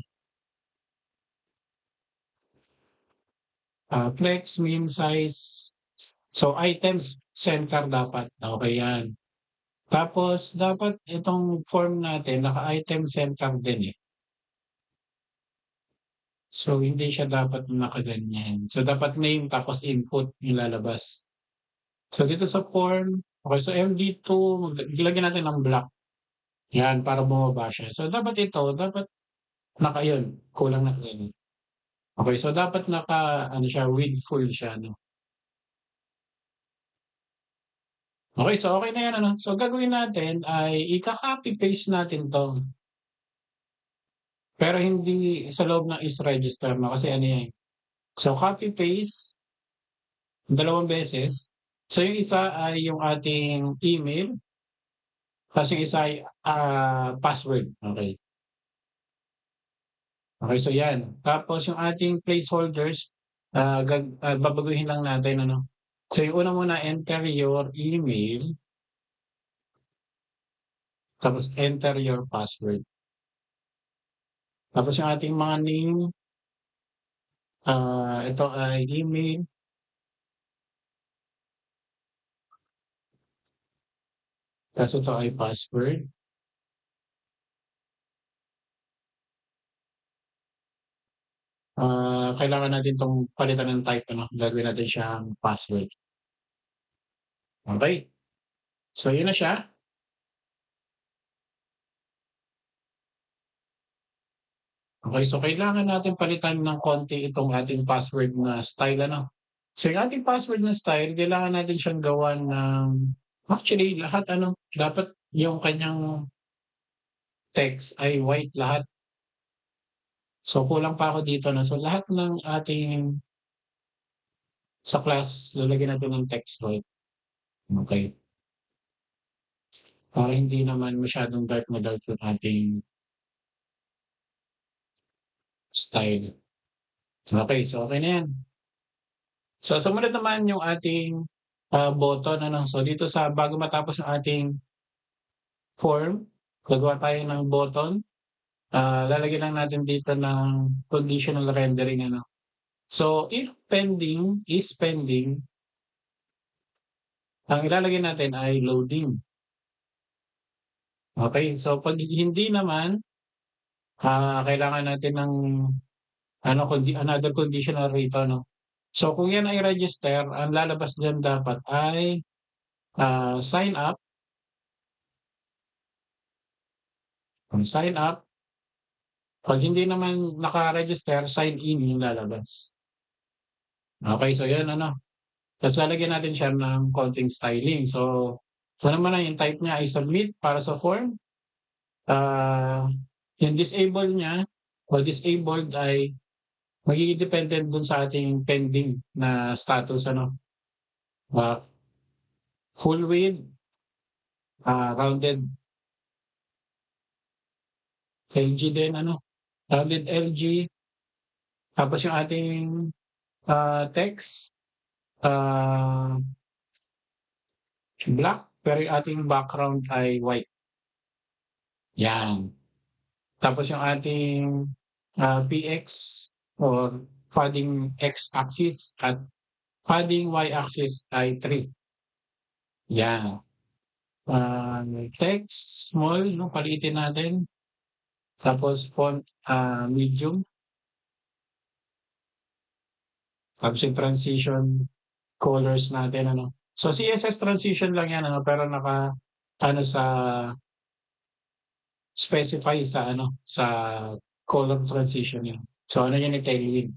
Flex, min size, So, items center dapat, okey 'yan. Tapos dapat itong form natin naka-item center din, eh. So, hindi siya dapat nakaganyan. So, dapat name tapos input yung lalabas. So, dito sa form, okey, so MD2 lagyan natin ng black, 'yan para bumaba siya. So, dapat yun, kulang na ganun. Okey, so dapat naka-ano siya, width full siya 'no. Okey, so okey na 'yan ano. So, gagawin natin ay ika-copy paste natin 'to, pero hindi sa loob ng is register 'no, kasi ano 'yan, so copy paste dalawang beses. So, yung isa ay yung ating email, ta's yung isa ay, password, okey. Okey, so 'yan. Tapos yung ating placeholders, babaguhin lang natin ano. So, yung una muna enter your email, tapos enter your password. Tapos yung ating mga name, ito ay email, ta's ito ay password. Kailangan natin 'tong palitan ng type ano, gagawin natin siyang password. Okey. So, yun na siya. Okey, so kailangan natin palitan ng konti itong ating password na style ano. So, yung ating password na style kailangan natin siyang gawan ng actually lahat ano, dapat yung kanyang text ay white lahat. So, kulang pa ako dito 'no. So, lahat ng ating sa class lalagyan natin ng text white, okey. Para hindi naman masyadong dark na dark yung ating style. Okey, so okey na 'yan. So, sumunod naman yung ating, button ano. So, dito sa bago matapos ang ating form, gagawa tayo ng button. Lalagyan lang natin dito ng conditional rendering ano. So, if pending is pending, ang ilalagay natin ay loading. Okey, so 'pag hindi naman, kailangan natin ng ano another conditional rito 'no. So, kung yan ay register, ang lalabas diyan dapat ay, sign up, kung sign up. 'Pag hindi naman naka-register, sign in yung lalabas. Okey, so yun ano, ta's lalagyan natin siya ng konting styling. So, una muna yung type niya ay submit para sa form. Ah, yung disable niya o disabled ay magiging dependent dun sa ating pending na status ano, ah, full width, rounded LG din ano, rounded LG. Tapos yung ating, text, ah, black pero yung ating background ay white, 'yan. Tapos yung ating, PX or padding X-axis at padding Y-axis ay 3, 'yan. Text small 'no, paliitin natin. Tapos font, medium. Tapos yung transition colors natin ano. So, CSS transition lang 'yan ano, pero naka-ano sa specify sa ano, sa color transition 'yan. So, ano 'yan, eh, Tailwind.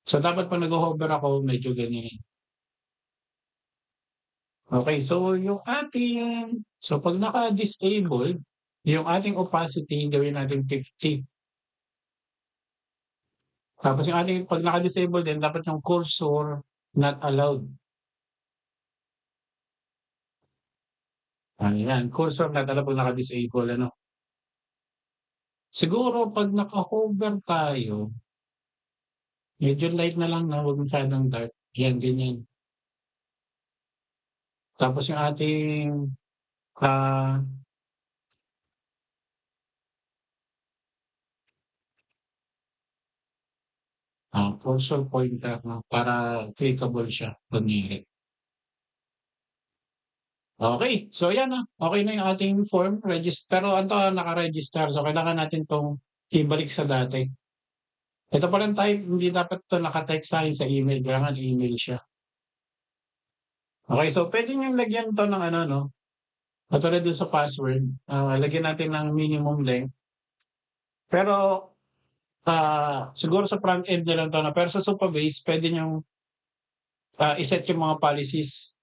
So, dapat 'pag nagho-hover ako medyo ganyan. Okey, so yung ating so 'pag naka-disabled, yung ating opacity gawin nating 50. Tapos yung ating 'pag naka-disable din dapat yung cursor not allowed. Ayan, cursor not allowed 'pag naka-disable ano. Siguro 'pag naka-hover tayo, medyo light na lang 'no, wag masyadong dark, 'yan ganyan. Tapos yung ating, ah, cursor pointer 'no, para clickable siya kunyari. Okay, so yan, okey na yung ating form pero ano 'to, naka-register so kailangan natin 'tong ibalik sa dati. Ito palang type hindi dapat 'to naka-text sa'kin sa email, kailangan email siya. Okay, so puwede niyong lagyan 'to ng ano 'no, katulad dun sa password, lagyan natin ng minimum length. Pero, siguro sa front end niyo lang 'to 'no, pero sa Supabase puwede niyong, i-set yung mga policies,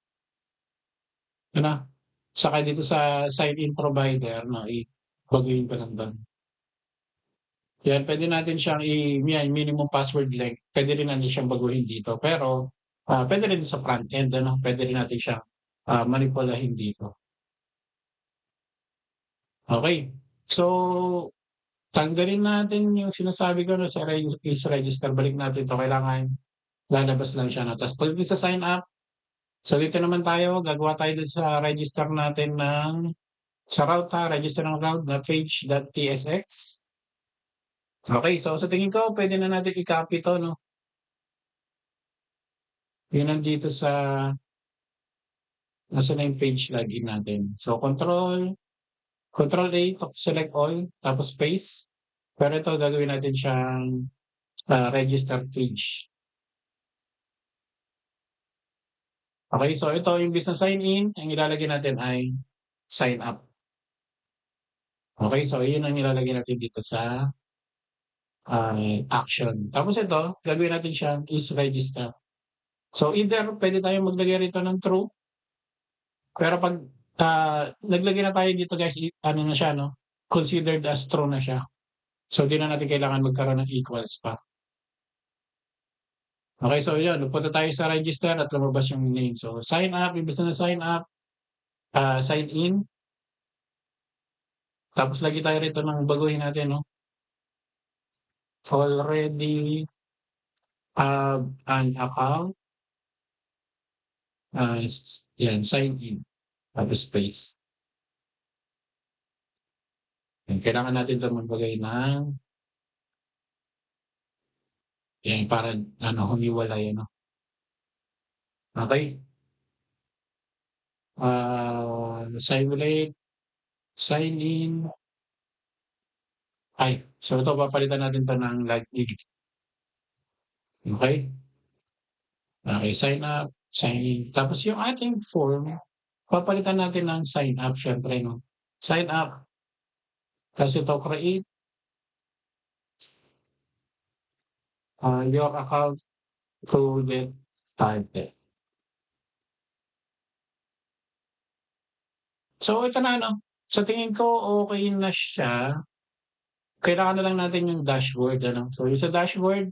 ano, saka dito sa sign in provider 'no, baguhin ko lang dun. Yan, puwede natin siyang yan minimum password length, puwede rin natin siyang baguhin dito. Pero, puwede rin sa front end ano, puwede rin natin siyang, manipulahin dito. Okey. So, tanggalin natin yung sinasabi ko na sa is register, balik natin 'to, kailangan lalabas lang siya 'no. Tapos pagdating sa sign up, so dito naman tayo, gagawa tayo dun sa register natin sa route register ng route na page.tsx. Okey, so sa tingin ko puwede na natin i-copy 'to 'no, yung nandito sa nasaan na yung page login natin. So control A to select all, tapos paste. Pero ito gagawin natin siyang, register page. Okey, so ito imbes na sign in, ang ilalagay natin ay sign up. Okey, so yun ang ilalagay natin dito sa, action. Tapos ito gagawin natin siyang is register. So either puwede tayong maglagay rito ng true, pero 'pag, naglagay na tayo dito guys ano na siya 'no, considered as true na siya. So di na natin kailangan magkaroon ng equals pa. Okey, so yun punta tayo sa register at lumabas yung name. So sign up, imbes na sign up, sign in, tapos lagay tayo rito ng baguhin natin 'no, already have an account, yan sign in, tapos space. Yan kailangan natin 'to maglagay ng yan para ano humiwalay ano. Okey, simulate, sign in, so ito papalitan natin 'to ng login. Okey? Okey, sign up, sign in. Tapos yung ating form, papalitan natin ng sign up siyempre 'no. Sign up, ta's ito create, your account to get started. So ito na ano, sa tingin ko okey na siya, kailangan na lang natin yung dashboard ano. So yung sa dashboard,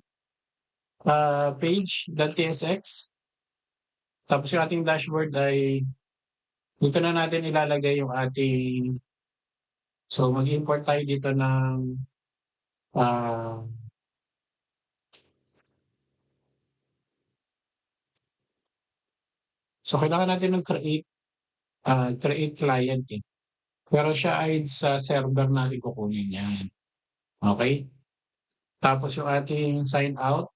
page.tsx, tapos yung ating dashboard ay dito na natin ilalagay yung ating so mag-import tayo dito ng, ah so kailangan natin ng create client, eh. Pero siya ay sa server natin kukunin 'yan, okey? Tapos yung ating sign out,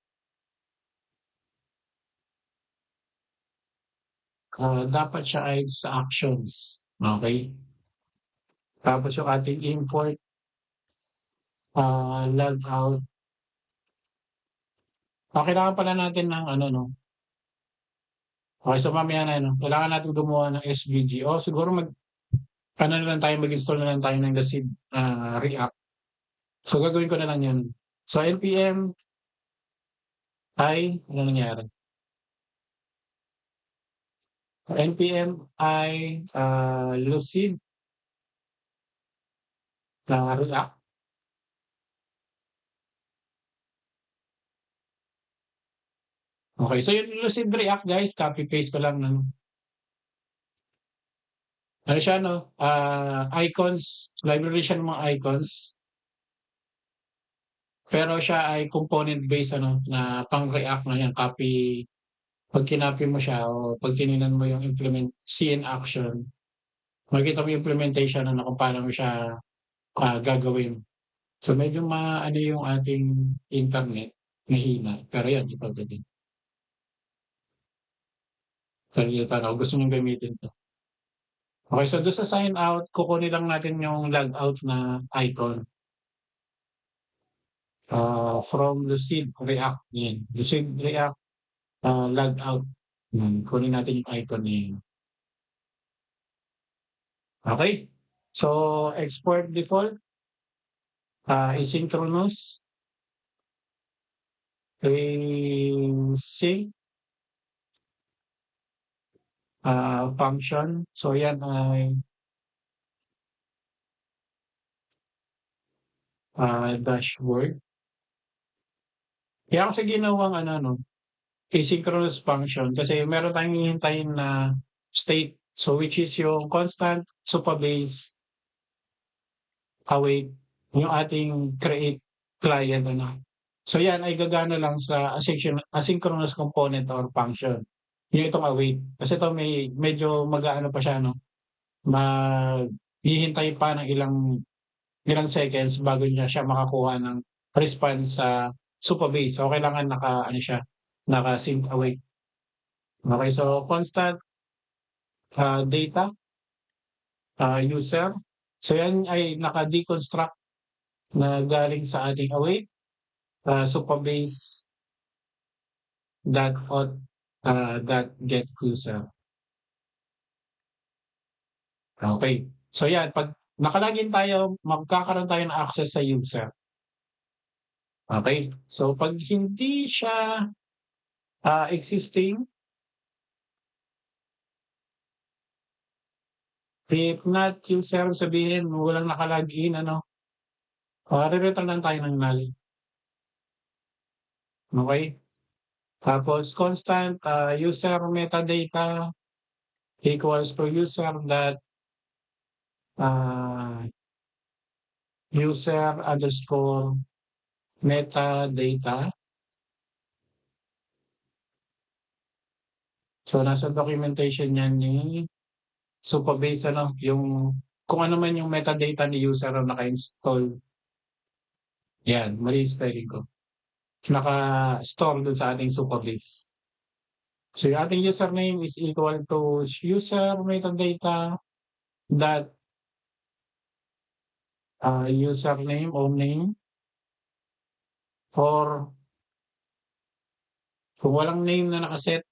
dapat siya ay sa actions, okey? Tapos yung ating import, log out, kailangan pala natin ng ano 'no, okey so mamaya na 'no, kailangan natin gumawa ng SVG o siguro ano na lang tayo, mag-install na lang tayo ng Gazid, React. So gagawin ko na lang 'yun. So npm ay ano nangyari? NPM ay, Lucid na React. Okay, so yung Lucid React guys, copy paste ko lang ng ano siya 'no, icons, library siya ng mga icons, pero siya ay component based ano, na pang-React na 'yan, 'pag kinopy mo siya o 'pag tinignan mo yung see in action, makikita mo yung implementation ano, kung paano mo siya, gagawin. So medyo maano yung ating internet, mahina, pero 'yan ito din. So yun, paano kung gusto mong gamitin 'to. Okay, so do'n sa sign out, kukunin lang natin yung logout na icon, from Lucid React, 'yan. Lucid React, logout, 'yan. Kunin natin yung icon na 'yan. Okey. So, export default, asynchronous, async, function. So, 'yan ay, dashboard. Kaya ko siya ginawang ano 'no, asynchronous function kasi meron tayong hihintayin na state. So, which is yung constant, supabase, await, yung ating create client ano. So, yan ay gagana lang sa asynchronous component or function. Yung itong await. Kasi ito may medyo mag-aano pa siya 'no, maghihintay pa ng ilang ilang seconds bago niya siya makakuha ng response sa supabase. So, kailangan naka-ano siya, naka-sync await. Okay, so constant, data, user. So yan ay naka-deconstruct na galing sa ating await, supabase dot get user. Okay. So yan, 'pag naka-login tayo, magkakaroon tayo ng access sa user. Okay. So 'pag hindi siya, existing, if not user, sabihin walang naka-login ano, re-return lang tayo ng null. Okay. Tapos constant, user metadata equals to user dot, ah, user underscore metadata. So, nasa documentation niyan ni Supabase ano, yung kung ano man yung metadata ni user na naka-install. Yan, mali yung spelling ko. Naka-store dun sa ating Supabase. So, yung ating username is equal to user metadata dot, username o name, or kung walang name na nakaset,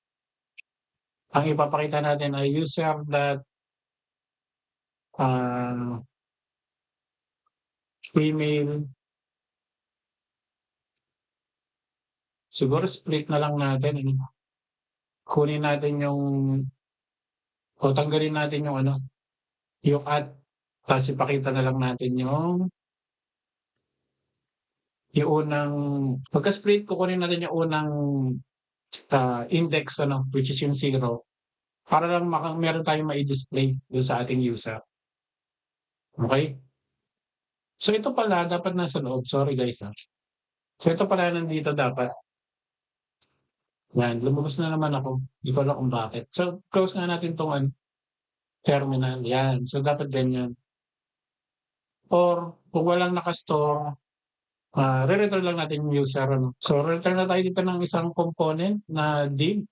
ang ipapakita natin ay user dot, ah, email. Siguro split na lang natin ano, kunin natin yung o tanggalin natin yung ano, yung at, ta's ipakita na lang natin yung unang pagka-split kukunin natin yung unang, index ano, which is yung 0 para lang meron tayong mai-display dun sa ating user, okey? So ito pala dapat nasa loob, sorry guys, So ito pala nandito dapat, 'yan lumabas na naman ako, di ko alam kung bakit. So close nga natin 'tong ano, terminal, 'yan. So dapat ganyan. Or kung walang naka-store, re-return lang natin yung user ano. So return na tayo dito ng isang component na div.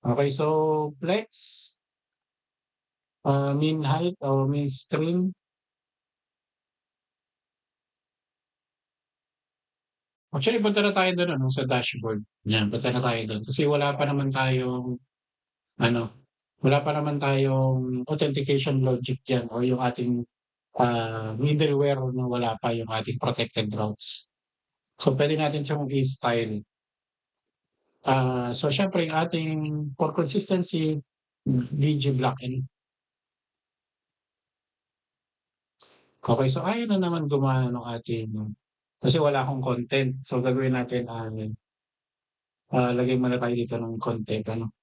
Okay, so flex, min height o min string. Actually punta na tayo dun ano, sa dashboard. Yan, punta na tayo dun. Kasi wala pa naman tayong ano, wala pa naman tayong authentication logic diyan o yung ating, middleware na wala pa yung ating protected routes. So puwede natin siyang i-style. So siyempre yung ating for consistency, ggblockin. Okay, so ayaw na naman gumana nung ating kasi wala akong content. So gagawin natin ay, lagay muna tayo dito ng content ano,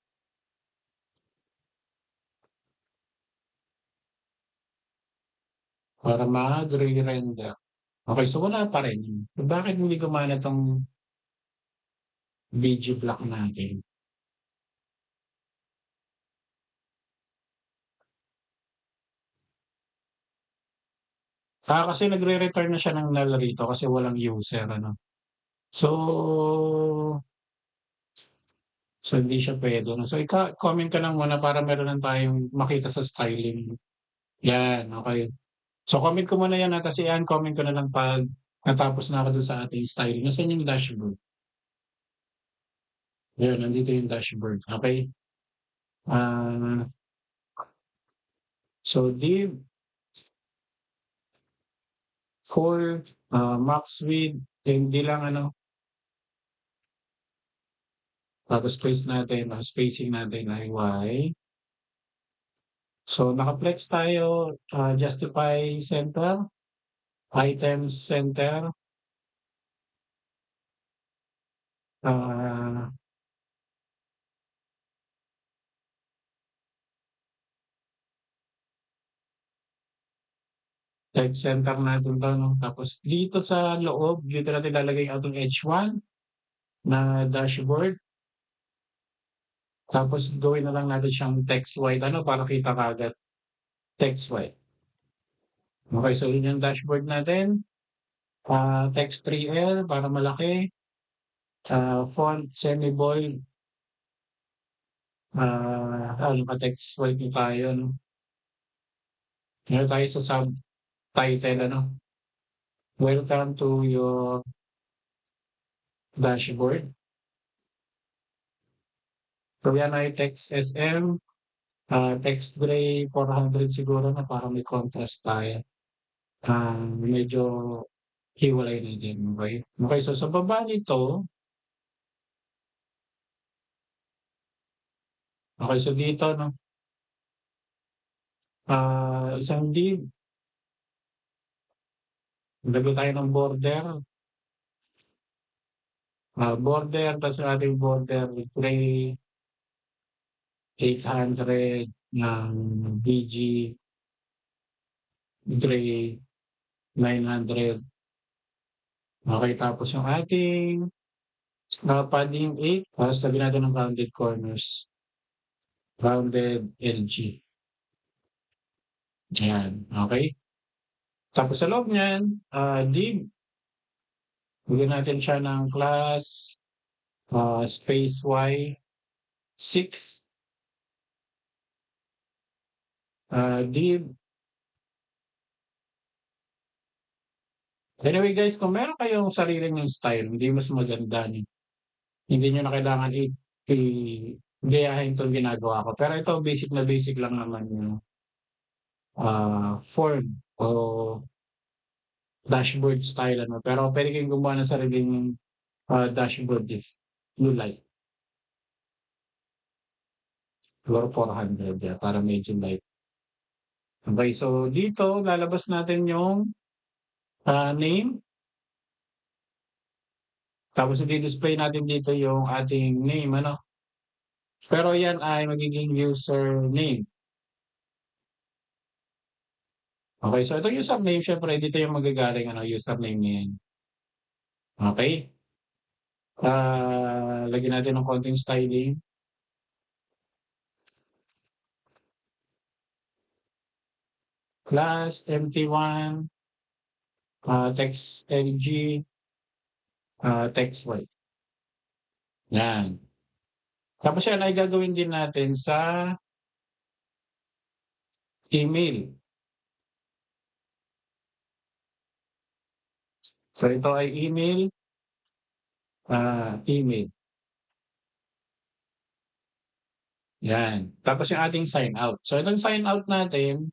para magre-render. Okay, so wala pa rin. Bakit hindi gumana 'tong ggBlock natin? Kasi nagre-return na siya ng null rito kasi walang user ano. So, So, hindi siya puwede 'no. So, comment ka lang muna para meron lang tayong makita sa styling. 'Yan, okey. So, comment ko muna 'yan, ta's i-uncomment ko na lang 'pag natapos na ako dun sa ating styling. Nasaan yung dashboard? Ayun, nandito yung dashboard, okey. Ah, so div for, max width, hindi lang ano, tapos spacing natin ay Y. So, naka-flex tayo, justify center, items center, ah, text center natin 'to 'no. Tapos dito sa loob, dito natin ilalagay yung ating H1 na dashboard. Tapos gawin na lang natin siyang text white ano, para kita kaagad, text white. Okey, so yun yung dashboard natin. Text 3L para malaki, font semi-bold, naka-text white na tayo 'no. Meron tayo sa subtitle ano, "Welcome to your dashboard." So yan ay text SM, text gray 400 siguro na para may contrast tayo. Medyo hiwalay na din, okey? Okey, so sa baba nito, okey, so dito 'no, isang div, maglagay tayo ng border, border ta's yung ating border gray 800 ng BG gray 900. Okey, tapos yung ating, padding 8 tapos lagyan natin ng rounded corners, rounded LG, ayan, okey. Tapos sa loob niyan, div, bigyan natin siya ng class, space Y 6, div. Anyway guys, kung meron kayong sarili niyong style, hindi mas maganda hindi niyo na kailangan i gayahin 'tong ginagawa ko. Pero ito basic na basic lang naman yung, form o dashboard style ano. Pero puwede kayong gumawa ng sariling, dashboard if you like. Siguro 400 yeah, para medyo light. Okey, so dito lalabas natin yung, name, tapos idi-display natin dito yung ating name ano. Pero yan ay magiging username. Okey, so itong username siyempre dito yung manggagaling ano, username niya yan, okey? Lagyan natin ng konting styling, class empty1, text LG, text white, yan. Tapos yan ay gagawin din natin sa email. So ito ay email, email, yan. Tapos yung ating sign out. So itong sign out natin,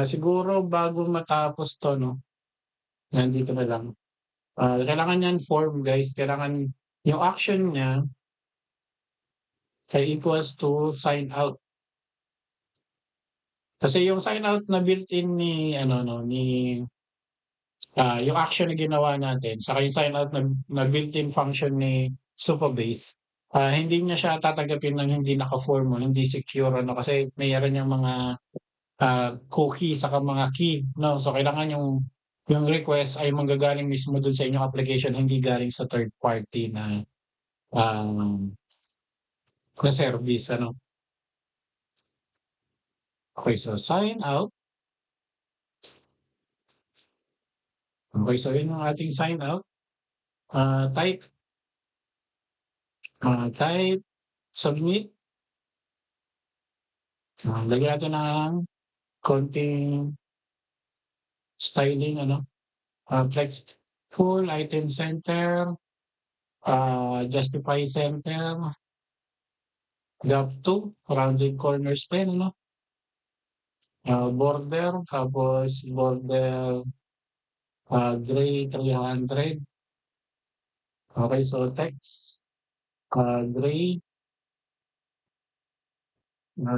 siguro bago matapos 'to 'no, nandito na lang. Kailangan niyan form guys, kailangan yung action niya ay equals to sign out. Kasi yung sign out na built-in ni ano 'no, yung action na ginawa natin saka yung sign out na built-in function ni Supabase, hindi niya siya tatanggapin ng hindi naka-form o hindi secure ano, kasi mayroon yang mga, cookie saka mga key 'no. So kailangan yung request ay manggagaling mismo dun sa inyong application, hindi galing sa third party um, na service ano. Okey, so sign out. Okey, so yun yung ating sign out. Type, type. Submit. Lagyan natin ng konting styling ano, flex full, item center, justify center, gap 2, rounded corners din ano, border, tapos border, gray 300. Okay, so text, gray,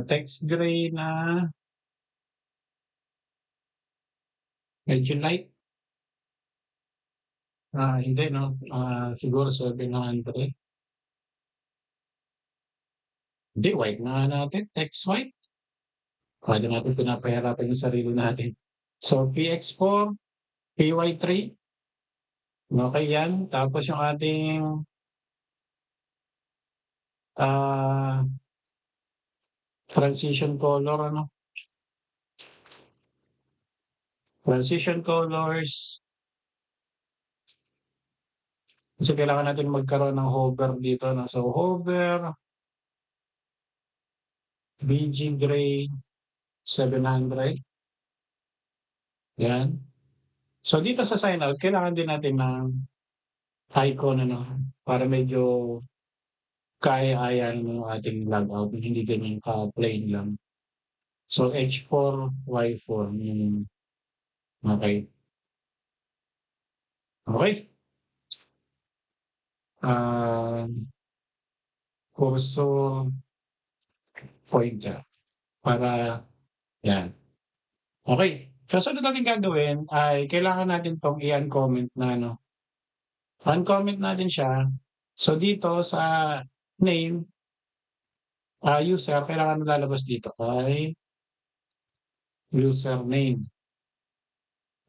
text gray na medyo light. Hindi 'no, siguro 700. Hindi, white na nga natin, text white. Paano natin pinapahirapan yung sarili natin. So, PX4, PY3, okey yan. Tapos yung ating, ah, transition color ano, transition colors, kasi kailangan natin magkaroon ng hover dito 'no. So, hover, BG gray 700, yan. So, dito sa sign out kailangan din natin ng icon ano, para medyo kaaya-aya yung ating logout, hindi ganyan ka-plain lang. So, H4, Y4 yung okey. Okey, cursor pointer para yan. Okey, susunod nating gagawin ay kailangan natin 'tong i-uncomment na ano, uncomment natin siya. So, dito sa name, user kailangan lalabas dito ay username.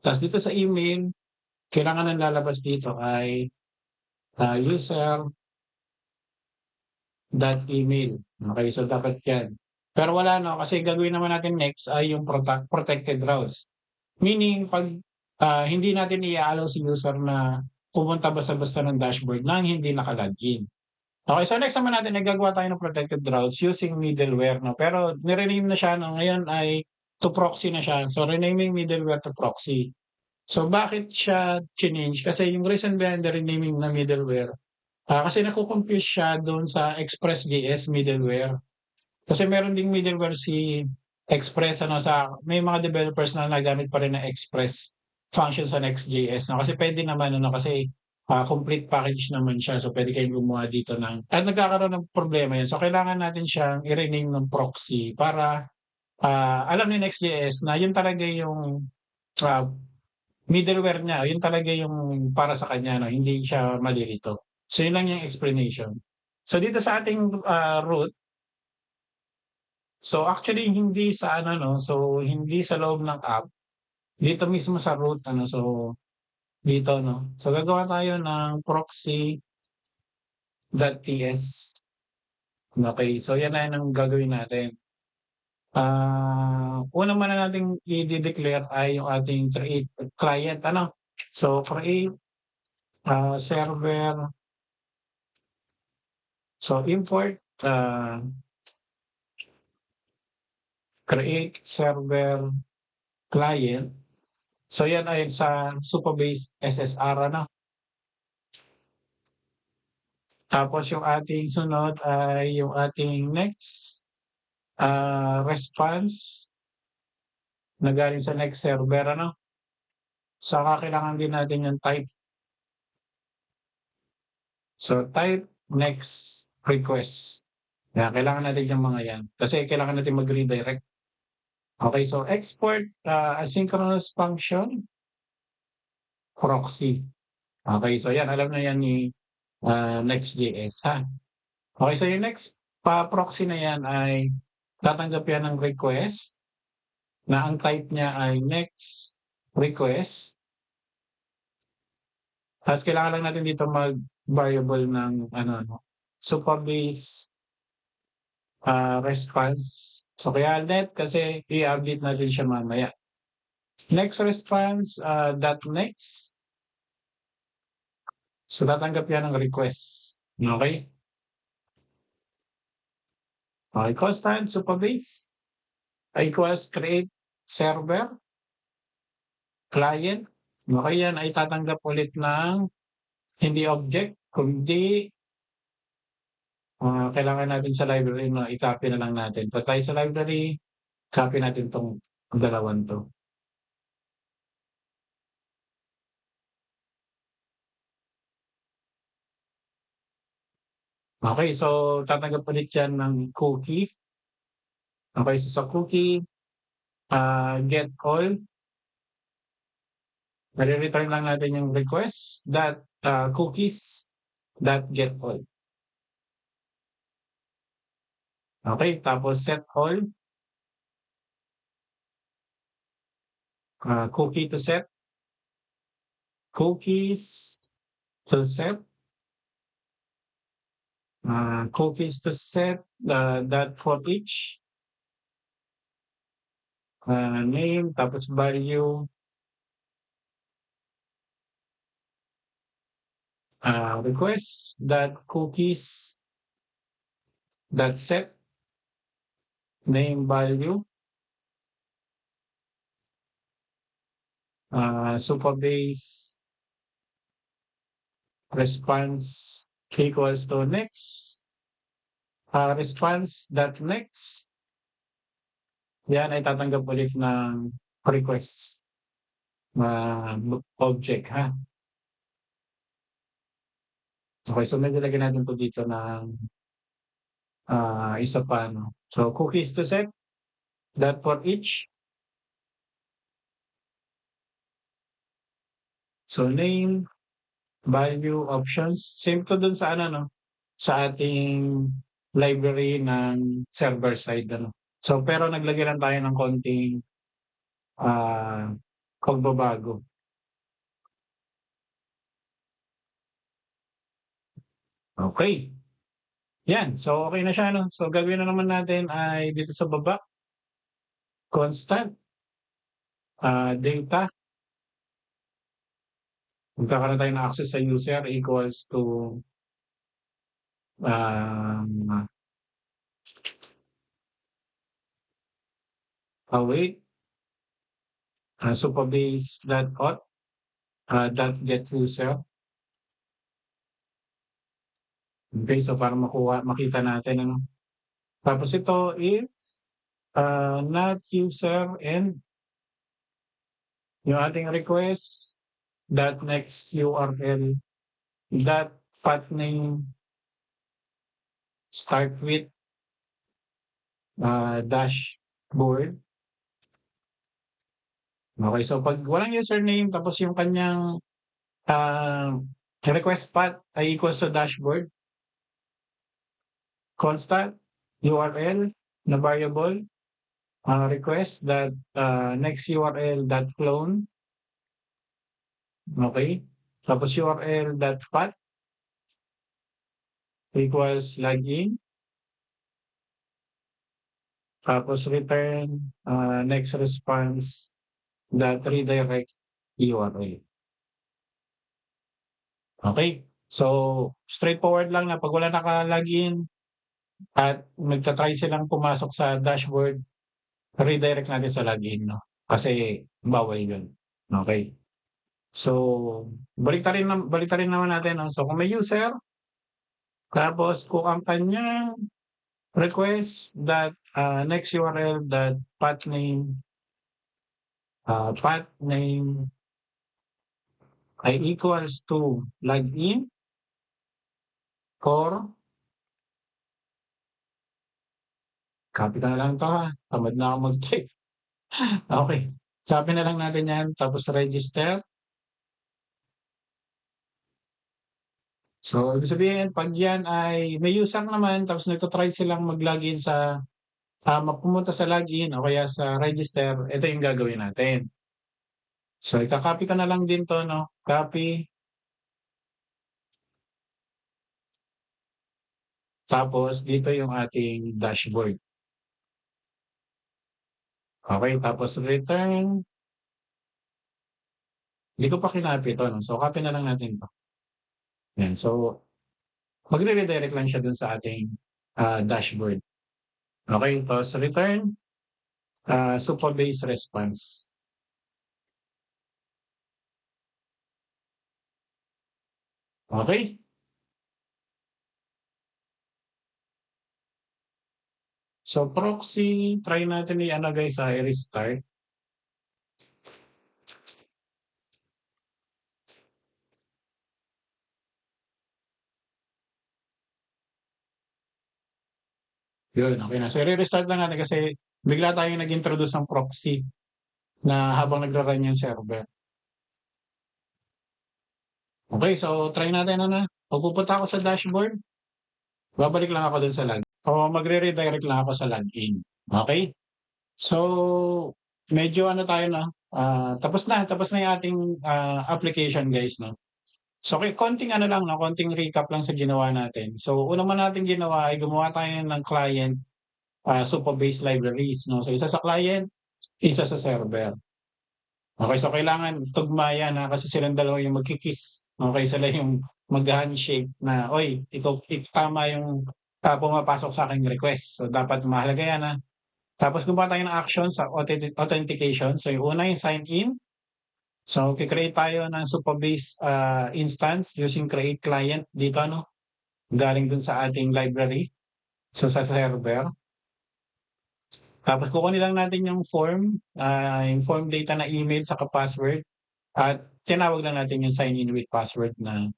Ta's dito sa email, kailangan ang lalabas dito ay, user.email. Okey, so dapat yan. Pero wala 'no, kasi gagawin naman natin next ay yung protected routes. Meaning 'pag, hindi natin i-a-allow si user na pumunta basta-basta ng dashboard ng hindi naka-login. Okey, so next naman natin ay gagawa tayo ng protected routes using middleware 'no, pero ni-rename na siya 'no, ngayon ay to proxy na siya. So renaming middleware to proxy. So bakit siya chinange? Kasi yung reason behind the renaming na middleware, kasi naco-confuse siya dun sa Express.js middleware. Kasi meron ding middleware si Express ano, may mga developers na nagamit pa rin ng Express function sa Next.js 'no, kasi puwede naman ano, kasi, complete package naman siya. So puwede kayong gumawa dito at nagkakaroon ng problema 'yun. So kailangan natin siyang i-rename ng proxy para, alam ni Next.js na 'yun talaga yung, ah, middleware niya, 'yun talaga yung para sa kanya 'no, hindi siya malilito. So 'yun lang yung explanation. So dito sa ating, root. So, actually hindi sa ano 'no, so hindi sa loob ng app, dito mismo sa root ano, so dito 'no. So gagawa tayo ng proxy.ts, okey. So yan na yan ang gagawin natin. Una muna nating ide-declare ay yung ating create client ano. So create, server, so import, create server client. So yan ay sa Supabase SSR ano. Tapos yung ating sunod ay yung ating next, response na galing sa next server ano. Saka kailangan din natin yung type. So type next request. Yan, kailangan natin yung mga yan. Kasi kailangan natin mag-redirect. Okay, so export, asynchronous function, proxy. Okay, so yan, alam na yan ni Next.js ha. Okay, so yung next proxy na yan ay tatanggap yan ng request na ang type niya ay next request. Tapos kailangan lang natin dito mag-variable ng ano 'no, Supabase, response. So kaya net kasi i-update natin siya mamaya. Next response, dot next. So tatanggap yan ng request, okey? Okay, constant Supabase equals create server, client. Okay, yan ay tatanggap ulit ng hindi object, kundi kailangan natin sa library na i-copy na lang natin. Punta tayo sa library, copy natin 'tong dalawang 'to. Okay, so tatanggap ulit yan ng cookie. Okay, so sa cookie, get all, nare-return lang natin yung request that cookies dot get all. Okay, tapos set all, cookie to set, cookies to set, cookies to set, that for each, name, tapos value, request that cookies that set, name value, Supabase response equals to next, response dot next, yan ay tatanggap ulit ng requests na object, ha. Okay, so medyo lagyan natin 'to dito ng, isa pa 'no. So cookies to set, that for each. So name, value, options, same to dun sa ano 'no, sa ating library ng server side ano. So pero naglagay lang tayo ng konting, ah, pagbabago. Okay, yan. So okey na siya 'no. So gagawin na naman natin ay dito sa baba, constant, data, magkakaroon tayo ng access sa user equals to, um, await, supabase dot auth, dot get user. Okay, so para makita natin ano. Tapos ito is, not user and yung ating request dot next URL dot path name start with, dashboard. Okay, so 'pag walang username tapos yung kanyang, request path ay equals to dashboard, constant URL na variable, request that, next URL dot clone, okay? Tapos URL dot path equals login, tapos return, next response dot redirect URL. Okay, so straightforward lang na 'pag wala naka-login at nagta-try silang pumasok sa dashboard, redirect natin sa login 'no, kasi bawal yun, okey. So baliktarin naman natin 'no, so kung may user, tapos kung ang kanyang request dot, next URL dot path name ay equals to login or copy ko na lang 'to ha, tamad na akong mag-type. Okey, copy na lang natin 'yan tapos register. So, ibig sabihin 'pag 'yan ay may user naman tapos nagta-try silang mag-login sa, pumunta sa login o kaya sa register, ito yung gagawin natin. So, ika-copy ko na lang din 'to 'no, copy, tapos dito yung ating dashboard. Okey, tapos return, hindi ko pa kinopy 'to 'no, so copy na lang natin 'to. 'Yan, so magre-redirect lang siya dun sa ating, dashboard. Okay, tapos return, Supabase response. Okay? So proxy, try natin i-ano guys, i-restart. Yun, okay na. So i-restart lang natin kasi bigla tayong nag-introduce ng proxy na habang nagra-run yung server. Okay, so try natin ano na. Pag pupunta ako sa dashboard, babalik lang ako dun sa log. O magre-redirect lang ako sa login. Okay? So, medyo ano tayo na, tapos na yung ating application guys, no? So, konting ano lang, no? Konting recap lang sa ginawa natin. So, una man natin ginawa ay gumawa tayo ng client Supabase libraries, no? So, isa sa client, isa sa server. Okay, so kailangan tugma yan ha, kasi silang dalawa yung magkikiss. Okay, sila yung mag-handshake na, oy, ikaw, tama yung pumapasok sa aking request. So, dapat mahalaga yan ha. Tapos gumawa tayo ng action sa authentication. So yung una yung sign in. So kikreate tayo ng Supabase instance using create client dito no. Galing dun sa ating library. So sa server. Tapos kukunin lang natin yung form data na email saka password. At tinawag lang natin yung sign in with password na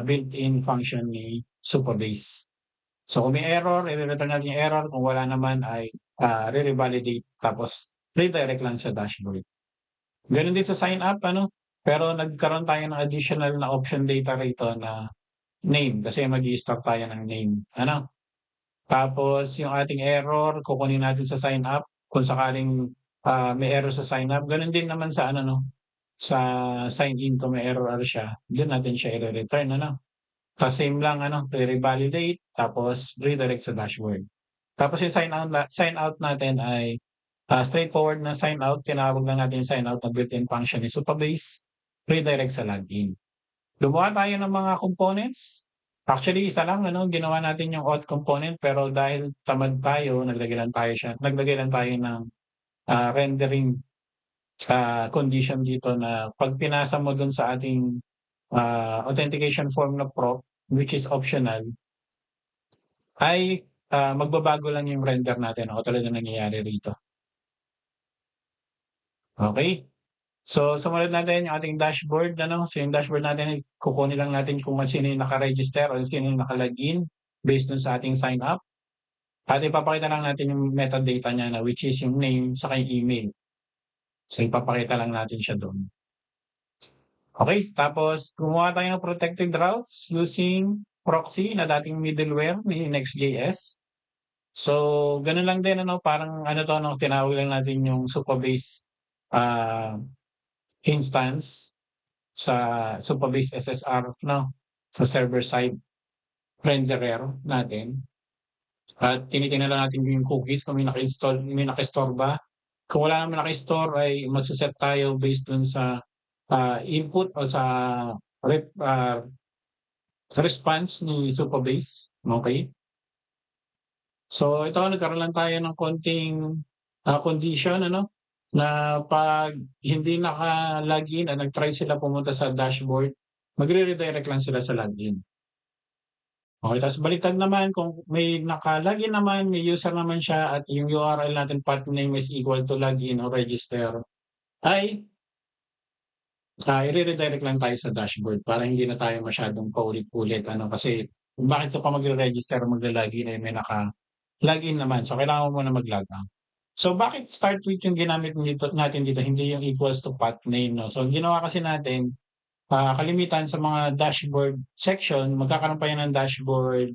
built-in function ni Supabase. So kung may error, i-return natin yung error. Kung wala naman ay re-revalidate tapos redirect lang sa dashboard. Ganun din sa sign up, ano? Pero nagkaroon tayo ng additional na option data rito na name kasi mag-i-stock tayo ng name. Ano? Tapos yung ating error, kukunin natin sa sign up kung sakaling may error sa sign up. Ganun din naman sa ano no, sa sign in kung may error siya, doon natin siya i-return ano. Tapos same lang ano, re-validate tapos redirect sa dashboard. Tapos yung sign out natin ay straightforward na sign out, tinawag lang natin yung sign out na built-in function ni Supabase, redirect sa login. Gumawa tayo ng mga components. Actually, isa lang ano, ginawa natin yung auth component pero dahil tamad tayo, naglagay lang tayo ng rendering condition dito na pag pinasa mo dun sa ating authentication form na prop, which is optional, ay magbabago lang yung render natin o tulad na nangyayari rito. Okay? So, sumunod natin yung ating dashboard. Ano? So, yung dashboard natin, kukunin lang natin kung sino yung naka-register o sino yung naka-login based dun sa ating sign up. At ipapakita lang natin yung metadata niya na which is yung name sa yung email. So, ipapakita lang natin siya doon. Okay, tapos gumawa tayo ng protected routes using proxy na dating middleware ni Next.js. So, ganun lang din, ano, parang ano to, no, tinawag lang natin yung Supabase instance sa Supabase SSR, no, sa server side renderer natin. At tinitingnan lang natin yung cookies kung may naka-store ba. Kung wala naman naka-store ay magse-set tayo based dun sa input o sa rep, response ni Supabase. Okay? So ito, nagkaroon lang tayo ng konting condition, ano, na pag hindi naka-login at nag-try sila pumunta sa dashboard, magre-redirect lang sila sa login. Okay, tapos baliktad naman kung may naka-login naman, may user naman siya at yung URL natin path name is equal to login or register, ay i-redirect lang tayo sa dashboard para hindi na tayo masyadong paulit-ulit. Ano, kasi bakit ka pa magre-register o magla-login may naka-login naman. So, kailangan mo muna mag-log out. So, bakit start with yung ginamit natin dito, hindi yung equals to path name. No? So, ginawa kasi natin, kalimitan sa mga dashboard section, magkakaroon pa yan ng dashboard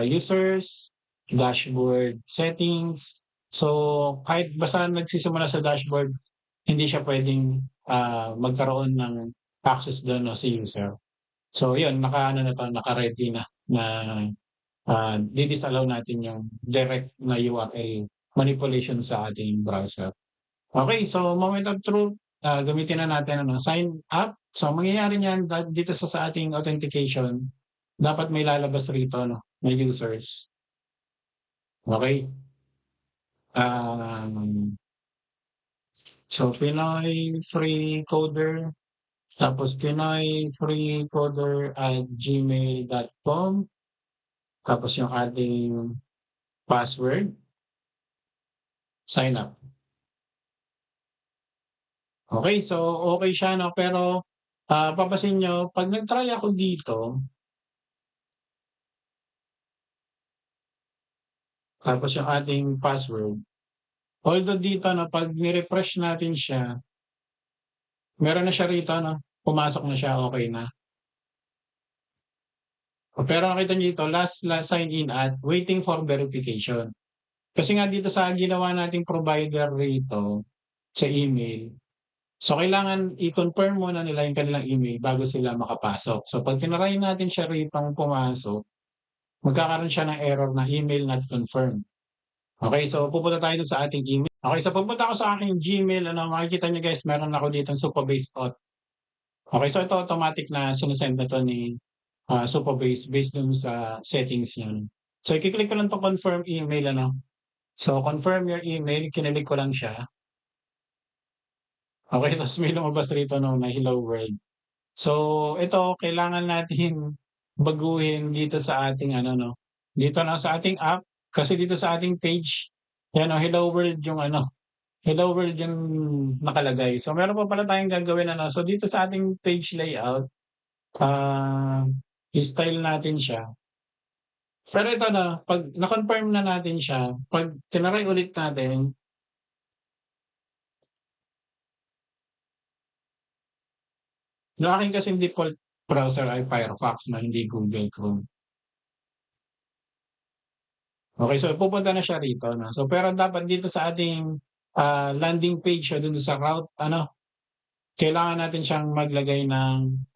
users, dashboard settings. So, kahit basta nagsisimula sa dashboard, hindi siya pwedeng magkaroon ng access doon no, si user. So, yun, naka-ready na di-disallow natin yung direct na URL manipulation sa ating browser. Okay, so moment of truth, gamitin na natin sign up. So, mangyayari niyan dito sa ating authentication, dapat may lalabas rito, no, na users. Okay? So Pinoy Free Coder, tapos pinoyfreecoder@gmail.com, tapos yung ating password, sign up. Okay, so okay siya 'no, pero, papansin niyo 'pag nag-try ako dito, tapos yung ating password, although dito 'no 'pag ni-refresh natin siya, meron na siya rito 'no, pumasok na siya, okey na. Pero nakita niyo dito last sign in at waiting for verification. Kasi nga dito sa ginawa nating provider rito sa email, so kailangan i-confirm muna nila yung kanilang email bago sila makapasok. So 'pag tinry natin siya ritong pumasok, magkakaroon siya ng error na email not confirmed. Okay, so pupunta tayo dun sa ating email. Okay, so pagpunta ako sa aking Gmail ano, makikita niyo guys meron ako ditong Supabase Auth. Okay, so ito automatic na sine-send na 'to ni, Supabase based dun sa settings niya. So i-ki-click ko lang 'tong confirm email ano. So confirm your email, kinilik ko lang siya. Okay, tapos may lumabas rito 'no na hello world. So ito kailangan natin baguhin dito sa ating ano 'no, dito na sa ating app, kasi dito sa ating page, yan oh, hello world yung ano, hello world yung nakalagay. So meron pa pala tayong gagawin ano, so dito sa ating page layout, ah, i-style natin siya. Pero ito na, 'pag na-confirm na natin siya, 'pag tinry ulit natin, yung akin kasing default browser ay Firefox na hindi Google Chrome. Okay, so pupunta na siya rito 'no. So pero dapat dito sa ating, landing page o dun sa route ano, kailangan natin siyang maglagay ng,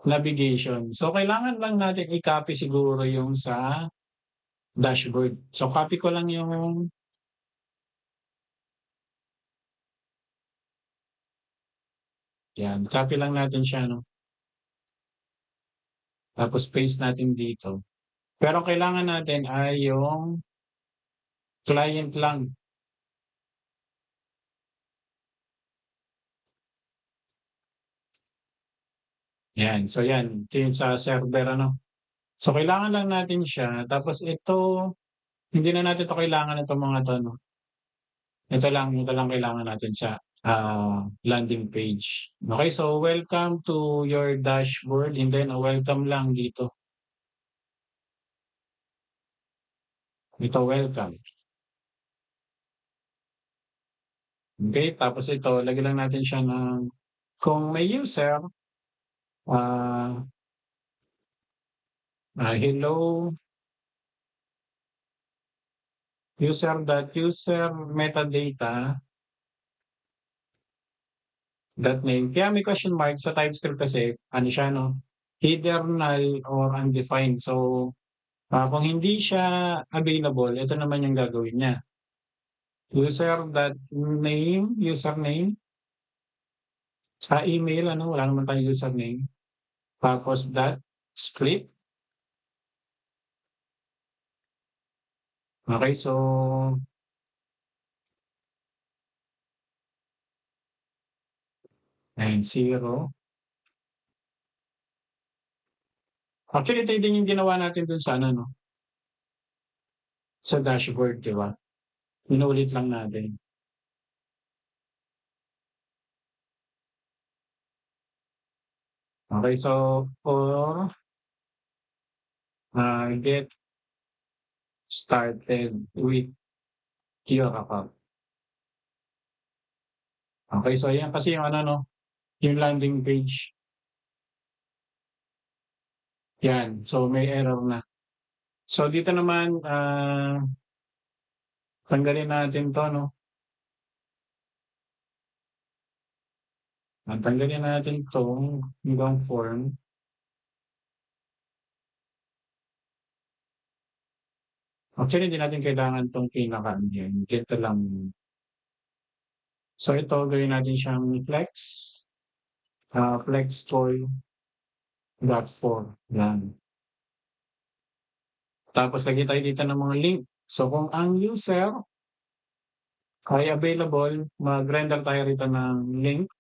navigation. So kailangan lang natin i-copy siguro yung sa dashboard. So copy ko lang yung 'yan, copy lang natin siya 'no, tapos paste natin dito. Pero ang kailangan natin ay yung client lang, 'yan. So 'yan, ito yung sa server ano. So kailangan lang natin siya tapos ito, hindi na natin 'to kailangan itong mga 'to 'no. Ito lang kailangan natin sa, landing page. Okay, so welcome to your dashboard and then welcome lang dito. Ito welcome. Okay, tapos ito lagyan lang natin siya ng kung may user, ah, hello user metadata dot name. Kaya may question mark sa TypeScript kasi ano siya 'no, either null or undefined. So, kung hindi siya available, ito naman yung gagawin niya. Username, sa email ano, wala naman tayong username. Tapos dot script. Okay, so and 0. Actually, ito din yung ginawa natin dun sa ano 'no, sa dashboard, 'di ba? Inulit lang natin. Okay, so for, get started with your account. Okay, so ayan kasi yung ano 'no, yung landing page, 'yan. So may error na. So dito naman, tanggalin natin 'to 'no, tanggalin natin 'tong ibang form. Actually, hindi natin kailangan 'tong pinaka-ano yan, ganito lang. So ito gawin natin siyang flex, flexcoin.4, yan. Tapos lagyan tayo dito ng mga link. So kung ang user ay available, mag-render tayo rito ng link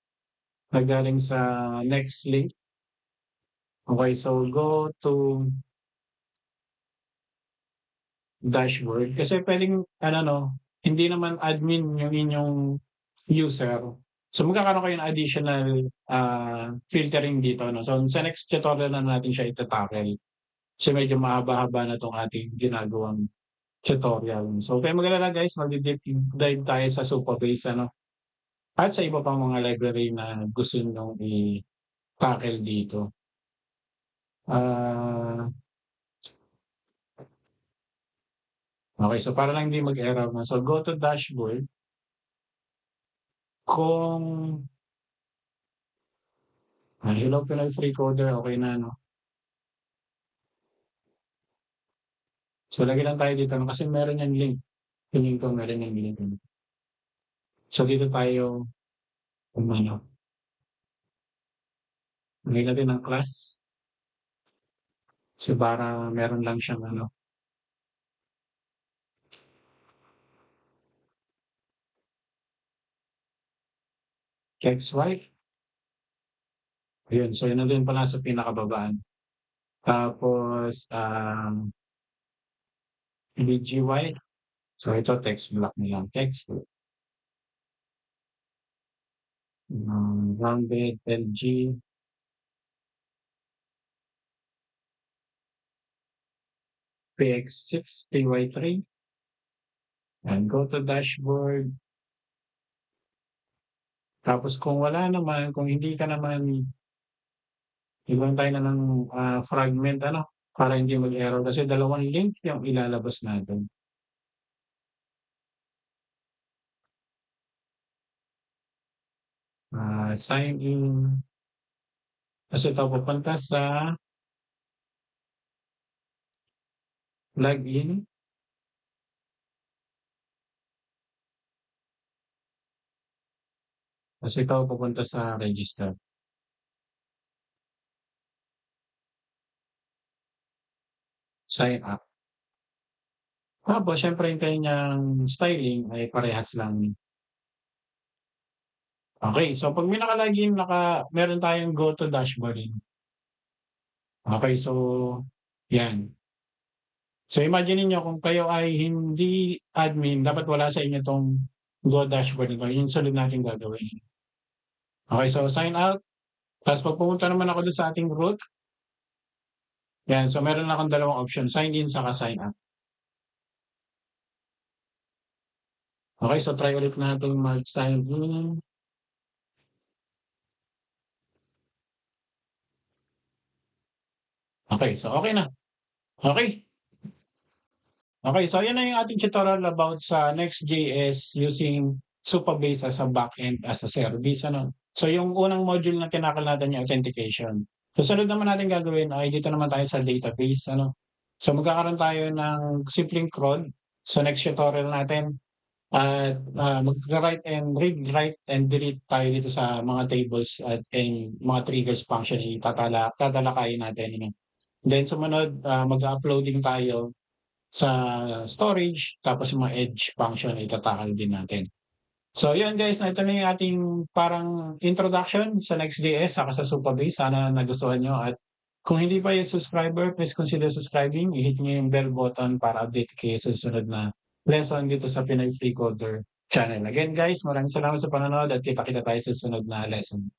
na galing sa next link. Okay, so go to dashboard. Kasi puwedeng ano 'no, hindi naman admin yung inyong user. So magkakaroon kayo ng additional, filtering dito 'no. So sa next tutorial na natin siya ita-tackle. Kasi medyo mahaba-haba na 'tong ating ginagawang tutorial. So huwag kayong mag-alala guys, magdi-deep dive tayo sa Supabase ano, at sa iba pang mga library na gusto niyong i-tackle dito. Ah, okey, so para lang hindi mag-error 'no, so go to dashboard. Kung hello Pinoy Free Coder, okey na 'no. So lagay lang tayo dito 'no, kasi meron yang link, feeling ko meron yang link. So dito tayo umano, lagyan natin ng class. So para meron lang siyang ano, XY. Ayun, so yun nandun pa lang sa pinakababaan. Tapos, BGY. So ito text block na lang, text, rounded LG, PX6, TY3, and go to dashboard. Tapos kung wala naman, kung hindi ka naman, iwan tayo na ng fragment ano, para hindi mag-error kasi dalawang link yung ilalabas natin. Sign in, kasi ito pupunta sa login, kasi ito pupunta sa register, sign up. Tapos siyempre yung kanyang styling ay parehas lang. Okay, so 'pag may naka-login, meron tayong go to dashboard. Okay, so 'yan. So imagine niyo kung kayo ay hindi admin, dapat wala sa inyo 'tong go dashboard na 'to, yung sunod nating gagawin. Okay, so sign out, tapos 'pag pumunta naman ako dun sa ating root, 'yan, so meron akong dalawang option, sign in saka sign out. Okay, so try ulit nating mag-sign in. Okay, so okay na. Okay. Okay, so yan na yung ating tutorial about sa Next.js using Supabase as a backend as a service, ano. So yung unang module na tinakal natin yung authentication. Susunod naman natin gagawin ay dito naman tayo sa database, ano. So magkakaroon tayo ng simpleng cron sa next tutorial natin at magra-write and read, write and delete tayo dito sa mga tables at and mga triggers function tatalakayin natin, ano. Then sumunod, mag-a-uploading tayo sa storage, tapos yung mga edge function itatakal din natin. So yun guys, ito na yung ating parang introduction sa Next.js saka sa Supabase. Sana nagustuhan nyo at kung hindi pa yung subscriber, please consider subscribing. I-hit nyo yung bell button para update kayo sa susunod na lesson dito sa Pinoy Free Coder channel. Again guys, maraming salamat sa panonood at kita-kita tayo sa susunod na lesson.